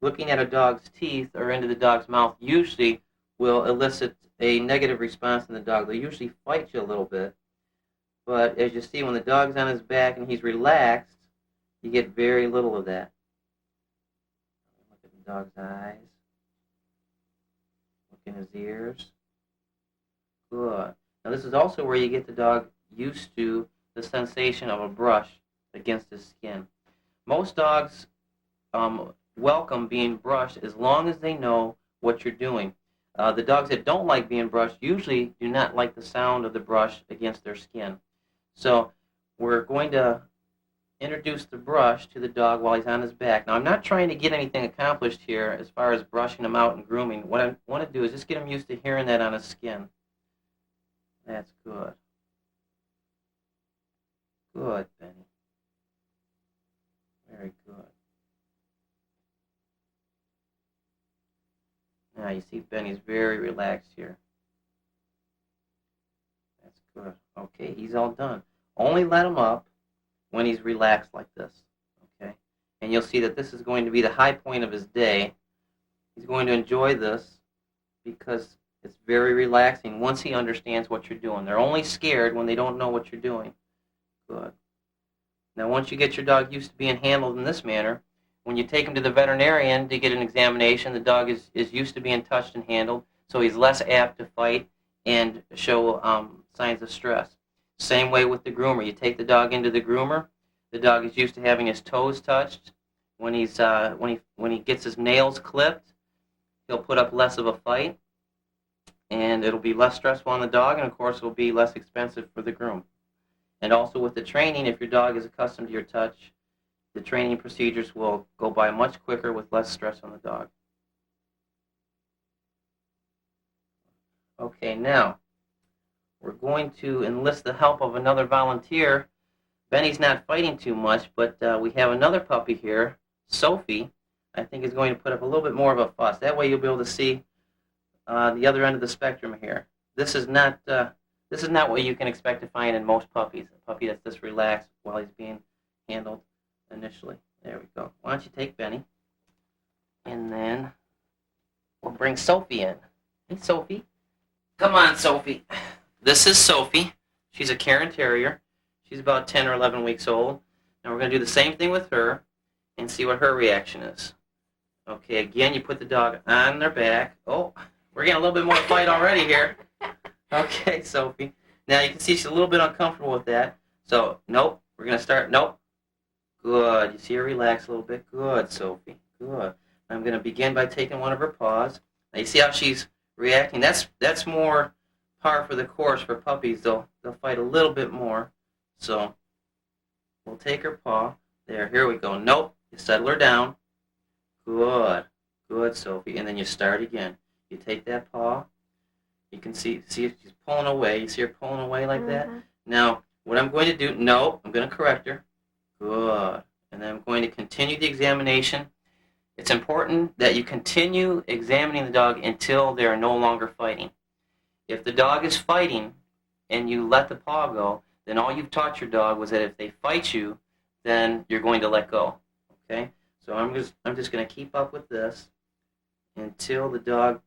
Looking at a dog's teeth or into the dog's mouth usually will elicit a negative response in the dog. They'll usually fight you a little bit. But as you see, when the dog's on his back and he's relaxed, you get very little of that. Look at the dog's eyes. Look in his ears. Good. Now this is also where you get the dog used to the sensation of a brush against his skin. Most dogs welcome being brushed as long as they know what you're doing. The dogs that don't like being brushed usually do not like the sound of the brush against their skin. So we're going to introduce the brush to the dog while he's on his back. Now, I'm not trying to get anything accomplished here as far as brushing him out and grooming. What I want to do is just get him used to hearing that on his skin. That's good. Good, Benny. Very good. Now you see Benny's very relaxed here. That's good. Okay, he's all done. Only let him up when he's relaxed like this. Okay? And you'll see that this is going to be the high point of his day. He's going to enjoy this because it's very relaxing once he understands what you're doing. They're only scared when they don't know what you're doing. Good. Now once you get your dog used to being handled in this manner, when you take him to the veterinarian to get an examination, the dog is used to being touched and handled, so he's less apt to fight and show signs of stress. Same way with the groomer. You take the dog into the groomer, the dog is used to having his toes touched. When he gets his nails clipped, he'll put up less of a fight, and it'll be less stressful on the dog, and of course it'll be less expensive for the groom. And also with the training, if your dog is accustomed to your touch, the training procedures will go by much quicker with less stress on the dog. Okay, now we're going to enlist the help of another volunteer. Benny's not fighting too much, but we have another puppy here, Sophie. I think is going to put up a little bit more of a fuss. That way you'll be able to see the other end of the spectrum here. This is not what you can expect to find in most puppies. A puppy that's just relaxed while he's being handled initially. There we go. Why don't you take Benny, and then we'll bring Sophie in. Hey, Sophie. Come on, Sophie. This is Sophie. She's a Cairn Terrier. She's about 10 or 11 weeks old. Now we're going to do the same thing with her and see what her reaction is. Okay, again, you put the dog on their back. Oh, we're getting a little bit more fight already here. Okay, Sophie. Now you can see she's a little bit uncomfortable with that. So, nope. We're going to start. Nope. Good. You see her relax a little bit? Good, Sophie. Good. I'm going to begin by taking one of her paws. Now you see how she's reacting? That's more par for the course for puppies. They'll fight a little bit more. So we'll take her paw. There, here we go. Nope. You settle her down. Good. Good, Sophie. And then you start again. You take that paw. You can see she's pulling away. You see her pulling away like that? Now, what I'm going to do, no, I'm going to correct her. Good. And then I'm going to continue the examination. It's important that you continue examining the dog until they're no longer fighting. If the dog is fighting and you let the paw go, then all you've taught your dog was that if they fight you, then you're going to let go. Okay? So I'm just going to keep up with this until the dog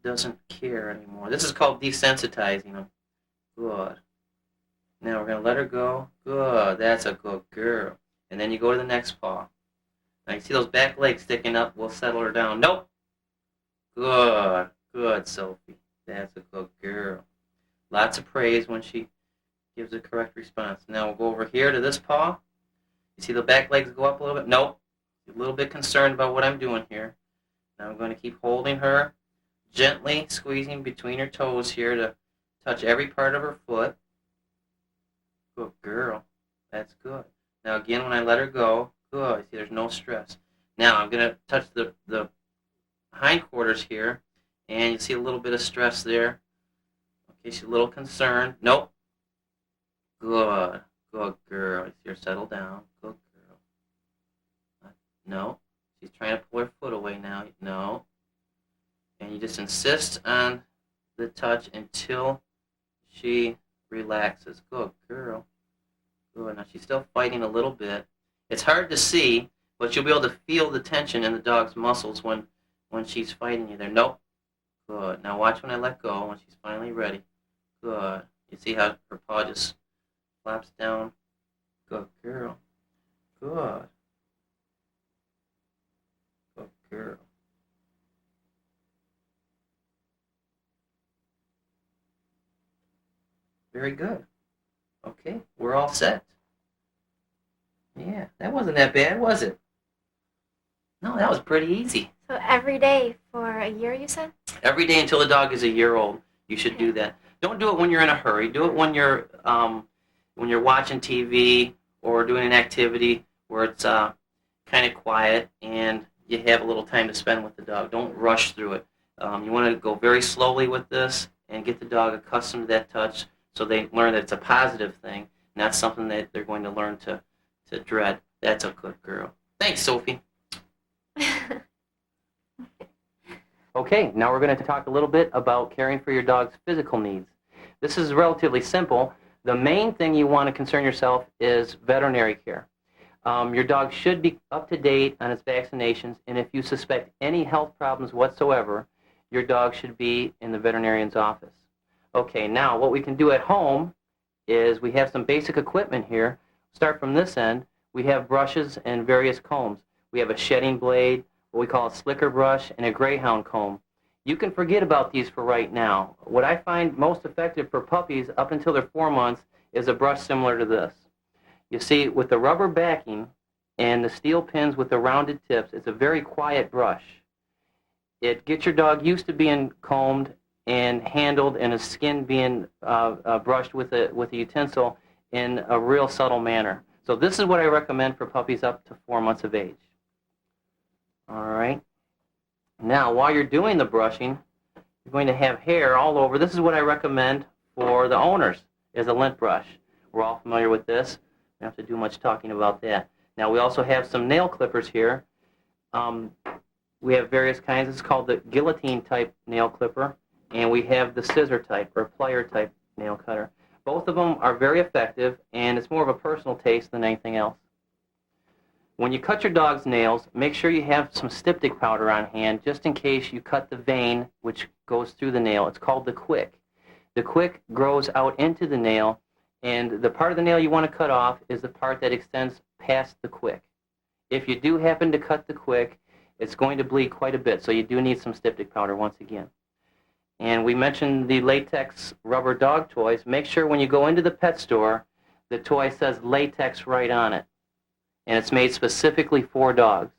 doesn't care anymore. This is called desensitizing them. Good. Now we're going to let her go. Good. That's a good girl. And then you go to the next paw. Now you see those back legs sticking up. We'll settle her down. Nope. Good. Good, Sophie. That's a good girl. Lots of praise when she gives a correct response. Now we'll go over here to this paw. You see the back legs go up a little bit? Nope. A little bit concerned about what I'm doing here. Now I'm going to keep holding her, gently squeezing between her toes here to touch every part of her foot. Good girl. That's good. Now again, when I let her go, good. See, there's no stress. Now I'm going to touch the hindquarters here, and you see a little bit of stress there. Okay, she's a little concerned. Nope. Good. Good girl. You see her settle down. Good girl. No. She's trying to pull her foot away now. No. And you just insist on the touch until she relaxes. Good girl. Good. Now she's still fighting a little bit. It's hard to see, but you'll be able to feel the tension in the dog's muscles when she's fighting you there. Nope. Good. Now watch when I let go when she's finally ready. Good. You see how her paw just flaps down? Good girl. Good. Good girl. Very good. Okay, we're all set. Yeah, that wasn't that bad, was it? No, that was pretty easy. So every day for a year, you said? Every day until the dog is a year old, you should do that. Don't do it when you're in a hurry. Do it when you're watching TV or doing an activity where it's kind of quiet and you have a little time to spend with the dog. Don't rush through it. You want to go very slowly with this and get the dog accustomed to that touch so they learn that it's a positive thing, not something that they're going to learn to dread. That's a good girl. Thanks, Sophie. Okay, now we're going to talk a little bit about caring for your dog's physical needs. This is relatively simple. The main thing you want to concern yourself is veterinary care. Your dog should be up to date on its vaccinations, and if you suspect any health problems whatsoever, your dog should be in the veterinarian's office. Okay, now what we can do at home is we have some basic equipment here. Start from this end. We have brushes and various combs. We have a shedding blade, what we call a slicker brush, and a greyhound comb. You can forget about these for right now. What I find most effective for puppies up until they're 4 months is a brush similar to this. You see, with the rubber backing and the steel pins with the rounded tips, it's a very quiet brush. It gets your dog used to being combed and handled and his skin being brushed with a utensil in a real subtle manner. So this is what I recommend for puppies up to 4 months of age. All right. Now, while you're doing the brushing, you're going to have hair all over. This is what I recommend for the owners, is a lint brush. We're all familiar with this. We don't have to do much talking about that. Now, we also have some nail clippers here. We have various kinds. This is called the guillotine type nail clipper, and we have the scissor type or plier type nail cutter. Both of them are very effective, and it's more of a personal taste than anything else. When you cut your dog's nails, make sure you have some styptic powder on hand just in case you cut the vein which goes through the nail. It's called the quick. The quick grows out into the nail, and the part of the nail you want to cut off is the part that extends past the quick. If you do happen to cut the quick, it's going to bleed quite a bit, so you do need some styptic powder once again. And we mentioned the latex rubber dog toys. Make sure when you go into the pet store, the toy says latex right on it. And it's made specifically for dogs.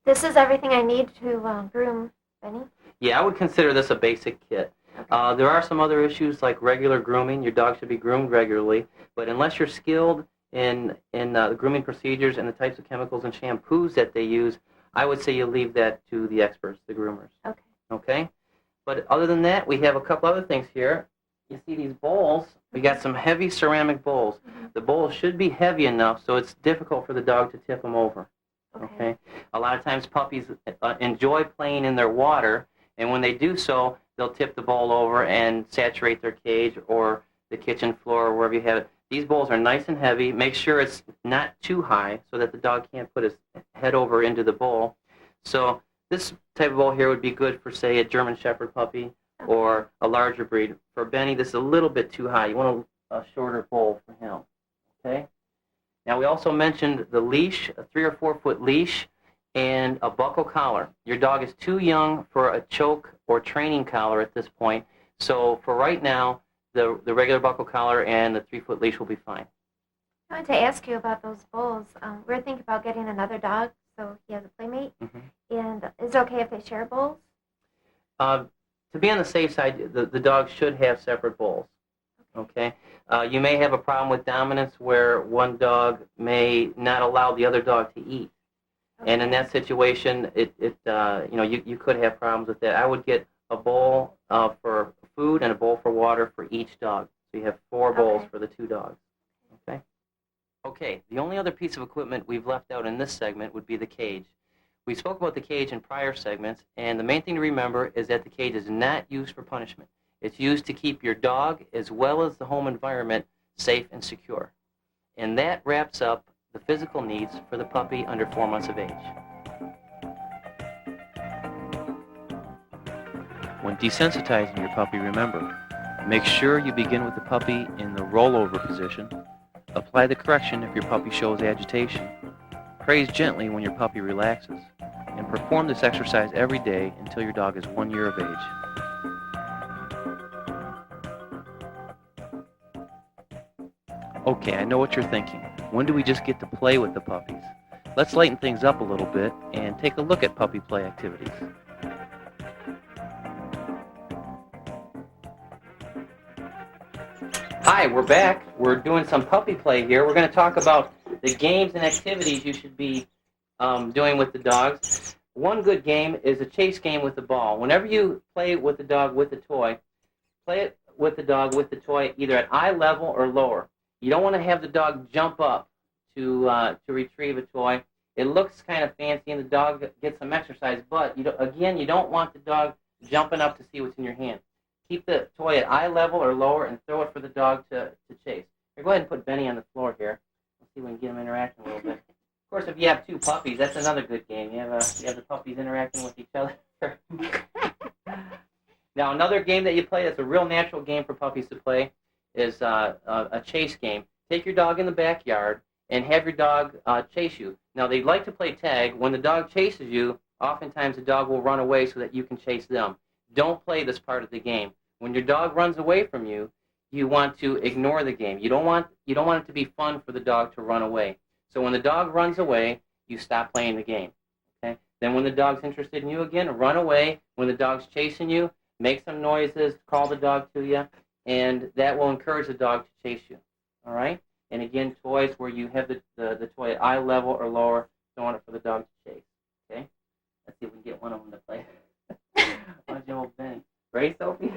This is everything I need to groom Benny? Yeah, I would consider this a basic kit. There are some other issues like regular grooming. Your dog should be groomed regularly, but unless you're skilled in the grooming procedures and the types of chemicals and shampoos that they use, I would say you leave that to the experts, the groomers. Okay. Okay? But other than that, we have a couple other things here. You see these bowls? We got some heavy ceramic bowls. The bowls should be heavy enough so it's difficult for the dog to tip them over. Okay? A lot of times puppies enjoy playing in their water, and when they do so, they'll tip the bowl over and saturate their cage or the kitchen floor or wherever you have it. These bowls are nice and heavy. Make sure it's not too high so that the dog can't put his head over into the bowl. So this type of bowl here would be good for, say, a German Shepherd puppy or a larger breed. For Benny, this is a little bit too high. You want a shorter bowl for him. Okay? Now, we also mentioned the leash, a 3 or 4 foot leash, and a buckle collar. Your dog is too young for a choke or training collar at this point. So for right now, the regular buckle collar and the 3 foot leash will be fine. I wanted to ask you about those bowls. We're thinking about getting another dog, so he has a playmate. And is it okay if they share bowls? To be on the safe side, the dog should have separate bowls. Okay? You may have a problem with dominance where one dog may not allow the other dog to eat. And in that situation, you could have problems with that. I would get a bowl for food and a bowl for water for each dog. So you have 4 bowls for the 2 dogs. Okay? Okay, the only other piece of equipment we've left out in this segment would be the cage. We spoke about the cage in prior segments, and the main thing to remember is that the cage is not used for punishment. It's used to keep your dog as well as the home environment safe and secure. And that wraps up the physical needs for the puppy under 4 months of age. When desensitizing your puppy, remember, make sure you begin with the puppy in the rollover position. Apply the correction if your puppy shows agitation. Praise gently when your puppy relaxes. And perform this exercise every day until your dog is 1 year of age. Okay, I know what you're thinking. When do we just get to play with the puppies? Let's lighten things up a little bit and take a look at puppy play activities. Hi, we're back. We're doing some puppy play here. We're going to talk about the games and activities you should be doing with the dogs. One good game is a chase game with the ball. Whenever you play with the dog with the toy, play it with the dog with the toy either at eye level or lower. You don't want to have the dog jump up to retrieve a toy. It looks kind of fancy and the dog gets some exercise, but you don't want the dog jumping up to see what's in your hand. Keep the toy at eye level or lower and throw it for the dog to chase. Here, go ahead and put Benny on the floor here. Let's see if we can get him interacting a little bit. Of course, if you have 2 puppies, that's another good game. You have the puppies interacting with each other. Now, another game that you play that's a real natural game for puppies to play is a chase game. Take your dog in the backyard and have your dog chase you. Now, they like to play tag. When the dog chases you, oftentimes the dog will run away so that you can chase them. Don't play this part of the game. When your dog runs away from you, you want to ignore the game. You don't want it to be fun for the dog to run away. So when the dog runs away, you stop playing the game. Okay? Then when the dog's interested in you again, run away. When the dog's chasing you, make some noises, call the dog to you, and that will encourage the dog to chase you. All right? And again, toys where you have the toy at eye level or lower, don't want it for the dog to chase. Okay? Let's see if we can get one of them to play. Watch old Benny. Ready, Sophie?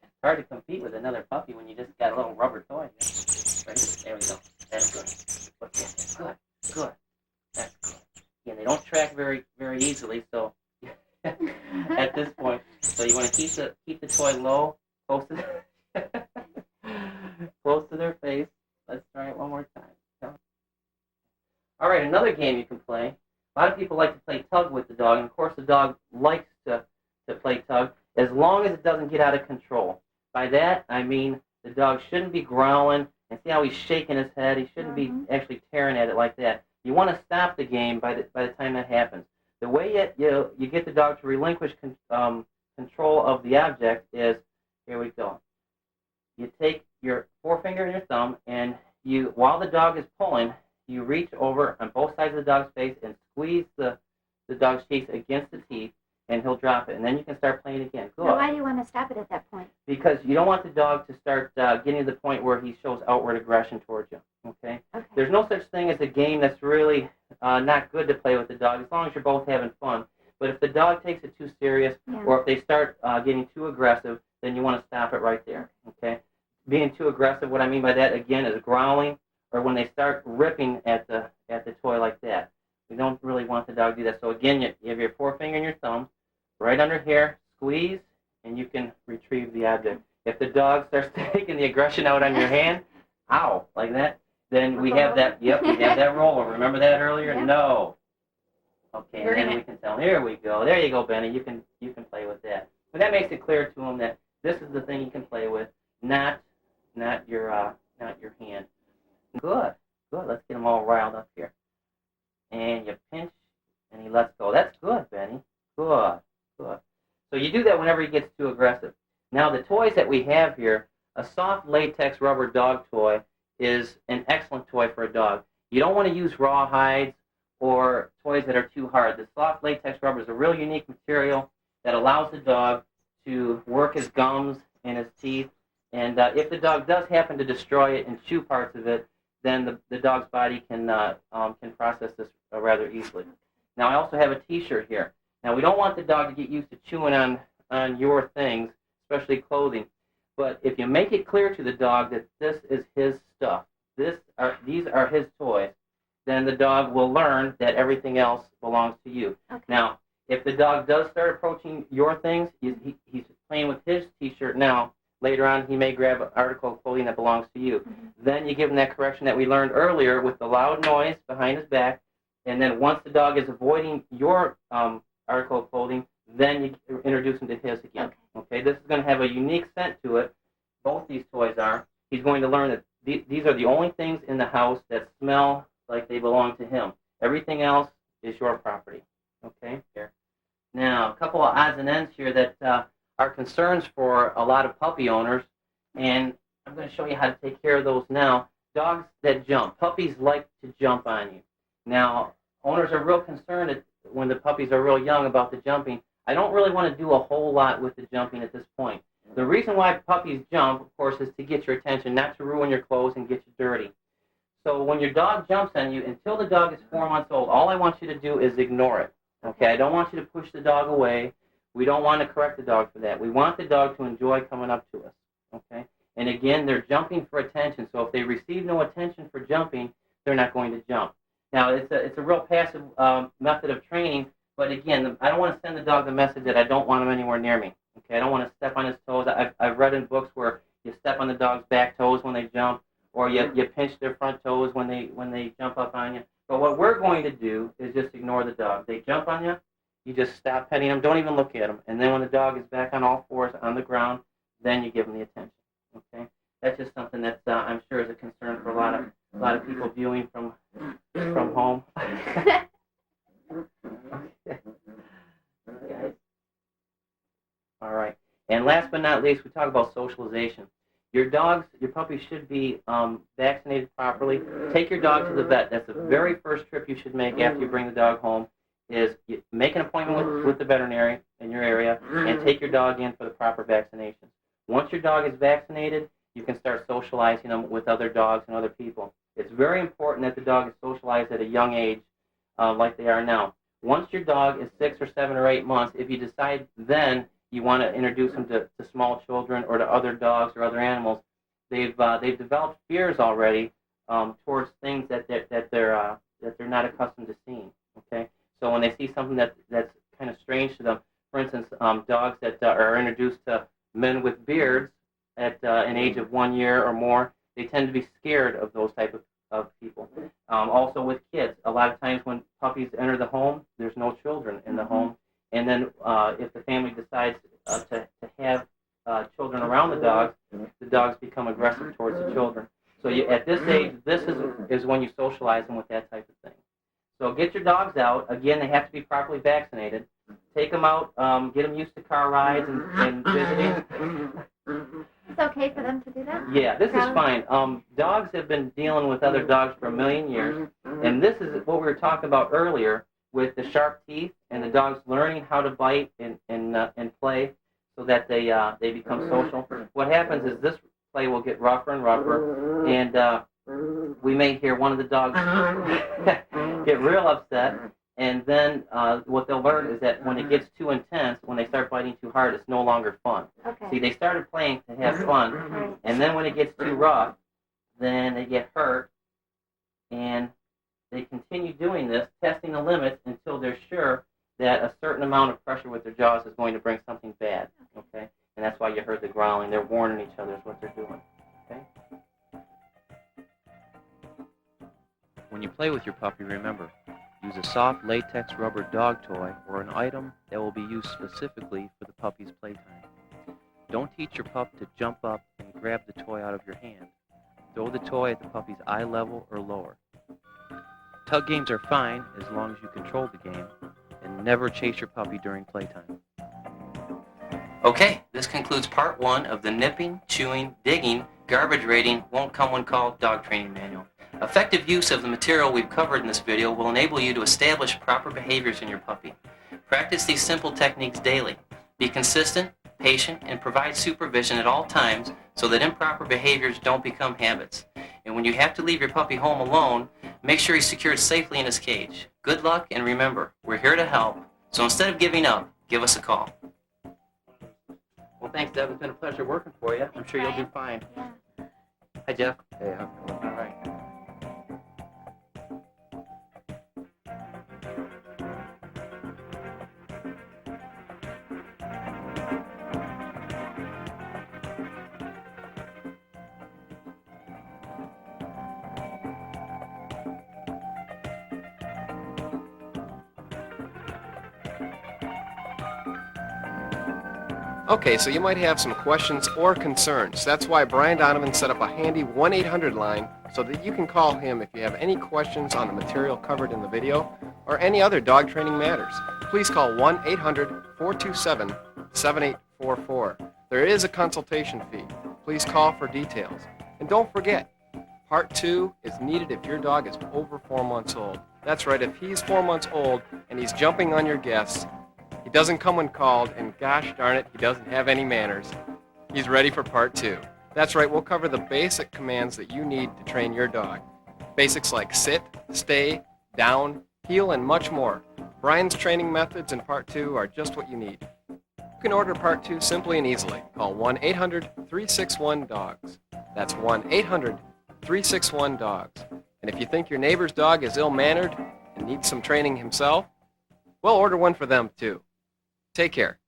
It's hard to compete with another puppy when you just got a little rubber toy. Ready? There we go. That's good. Good. Good. That's good. Yeah, they don't track very, very easily, so at this point, so you want to keep the toy low, close to their face. Let's try it one more time. All right, another game you can play. A lot of people like to play tug with the dog, and of course the dog likes to play tug as long as it doesn't get out of control. By that, I mean the dog shouldn't be growling, and see how he's shaking his head. He shouldn't be actually tearing at it like that. You want to stop the game by the time that happens. The way you get the dog to relinquish control of the object is, here we go. You take your forefinger and your thumb, and while the dog is pulling, you reach over on both sides of the dog's face and squeeze the the dog's cheeks against the teeth, and he'll drop it. And then you can start playing again. Good. Now, why do you want to stop it at that point? Because you don't want the dog to start getting to the point where he shows outward aggression towards you. Okay? Okay. There's no such thing as a game that's really not good to play with the dog, as long as you're both having fun. But if the dog takes it too serious, Yeah. or if they start getting too aggressive, then you want to stop it right there. Okay? Being too aggressive, what I mean by that, again, is growling, or when they start ripping at the toy like that. We don't really want the dog to do that. So again, you have your forefinger and your thumb right under here, squeeze, and you can retrieve the object. If the dog starts taking the aggression out on your hand, ow, like that, then we have that, we have that roller. Remember that earlier? Yeah. No. Okay, and then we can tell him, here we go. There you go, Benny. You can play with that. But that makes it clear to him that this is the thing you can play with, not your hand. Good. Let's get him all riled up here. And you pinch, and he lets go. That's good, Benny. Good. So you do that whenever he gets too aggressive. Now, the toys that we have here, a soft latex rubber dog toy is an excellent toy for a dog. You don't want to use raw hides or toys that are too hard. The soft latex rubber is a real unique material that allows the dog to work his gums and his teeth. And if the dog does happen to destroy it and chew parts of it, then the dog's body can process this rather easily. Now, I also have a T-shirt here. Now, we don't want the dog to get used to chewing on your things, especially clothing. But if you make it clear to the dog that this is his stuff, these are his toys, then the dog will learn that everything else belongs to you. Okay. Now, if the dog does start approaching your things, he's playing with his T-shirt now. Later on, he may grab an article of clothing that belongs to you. Mm-hmm. Then you give him that correction that we learned earlier with the loud noise behind his back. And then once the dog is avoiding your article of clothing, then you introduce him to his again. Okay, this is going to have a unique scent to it. Both these toys are. He's going to learn that these are the only things in the house that smell like they belong to him. Everything else is your property. Okay, here. Now, a couple of odds and ends here that are concerns for a lot of puppy owners, and I'm going to show you how to take care of those now. Dogs that jump. Puppies like to jump on you. Now, owners are real concerned when the puppies are real young about the jumping. I don't really want to do a whole lot with the jumping at this point. The reason why puppies jump, of course, is to get your attention, not to ruin your clothes and get you dirty. So when your dog jumps on you, until the dog is 4 months old, all I want you to do is ignore it. Okay, I don't want you to push the dog away. We don't want to correct the dog for that. We want the dog to enjoy coming up to us. Okay, and again, they're jumping for attention. So if they receive no attention for jumping, they're not going to jump. Now, it's a real passive method of training, but again, I don't want to send the dog the message that I don't want him anywhere near me. Okay, I don't want to step on his toes. I've read in books where you step on the dog's back toes when they jump, or you pinch their front toes when they jump up on you. But what we're going to do is just ignore the dog. They jump on you, you just stop petting them, don't even look at them. And then when the dog is back on all fours on the ground, then you give them the attention. Okay, that's just something that I'm sure is a concern for a lot of people viewing from home. Okay. All right. And last but not least, we talk about socialization. Your puppies should be vaccinated properly. Take your dog to the vet. That's the very first trip you should make after you bring the dog home, is you make an appointment with the veterinarian in your area and take your dog in for the proper vaccinations. Once your dog is vaccinated, you can start socializing them with other dogs and other people. It's very important that the dog is socialized at a young age, like they are now. Once your dog is 6 or 7 or 8 months, if you decide then you want to introduce them to small children or to other dogs or other animals, they've developed fears already towards things that they're not accustomed to seeing. Okay, so when they see something that's kind of strange to them, for instance, dogs that are introduced to men with beards at an age of 1 year or more, they tend to be scared of those type of people. Also with kids, a lot of times when puppies enter the home, there's no children in the home. And then if the family decides to have children around the dogs become aggressive towards the children. So at this age, this is when you socialize them with that type of thing. So get your dogs out. Again, they have to be properly vaccinated. Take them out, get them used to car rides and visiting. It's okay for them to do that? Yeah, this is fine. Dogs have been dealing with other dogs for 1,000,000 years, and this is what we were talking about earlier with the sharp teeth, and the dog's learning how to bite and play so that they become social. What happens is this play will get rougher and rougher, and we may hear one of the dogs get real upset, and then what they'll learn is that when it gets too intense, when they start biting too hard, it's no longer fun. Okay. See, they started playing to have fun, Right. and then when it gets too rough, then they get hurt, and they continue doing this, testing the limits until they're sure that a certain amount of pressure with their jaws is going to bring something bad, okay? And that's why you heard the growling. They're warning each other is what they're doing, okay? When you play with your puppy, remember, use a soft latex rubber dog toy or an item that will be used specifically for the puppy's playtime. Don't teach your pup to jump up and grab the toy out of your hand. Throw the toy at the puppy's eye level or lower. Tug games are fine as long as you control the game, and never chase your puppy during playtime. Okay, this concludes part 1 of the nipping, chewing, digging, garbage rating, won't come when called dog training manual. Effective use of the material we've covered in this video will enable you to establish proper behaviors in your puppy. Practice these simple techniques daily. Be consistent, patient, and provide supervision at all times so that improper behaviors don't become habits. And when you have to leave your puppy home alone, make sure he's secured safely in his cage. Good luck, and remember, we're here to help. So instead of giving up, give us a call. Well, thanks, Deb. It's been a pleasure working for you. I'm sure you'll do fine. Yeah. Hi, Jeff. Hey, how's it going? All right. Okay, so you might have some questions or concerns. That's why Brian Donovan set up a handy 1-800 line so that you can call him if you have any questions on the material covered in the video or any other dog training matters. Please call 1-800-427-7844. There is a consultation fee. Please call for details. And don't forget, Part 2 is needed if your dog is over 4 months old. That's right, if he's 4 months old and he's jumping on your guests, he doesn't come when called, and gosh darn it, he doesn't have any manners. He's ready for Part 2. That's right, we'll cover the basic commands that you need to train your dog. Basics like sit, stay, down, heel, and much more. Brian's training methods in Part 2 are just what you need. You can order Part 2 simply and easily. Call 1-800-361-DOGS. That's 1-800-361-DOGS. And if you think your neighbor's dog is ill-mannered and needs some training himself, well, order one for them too. Take care.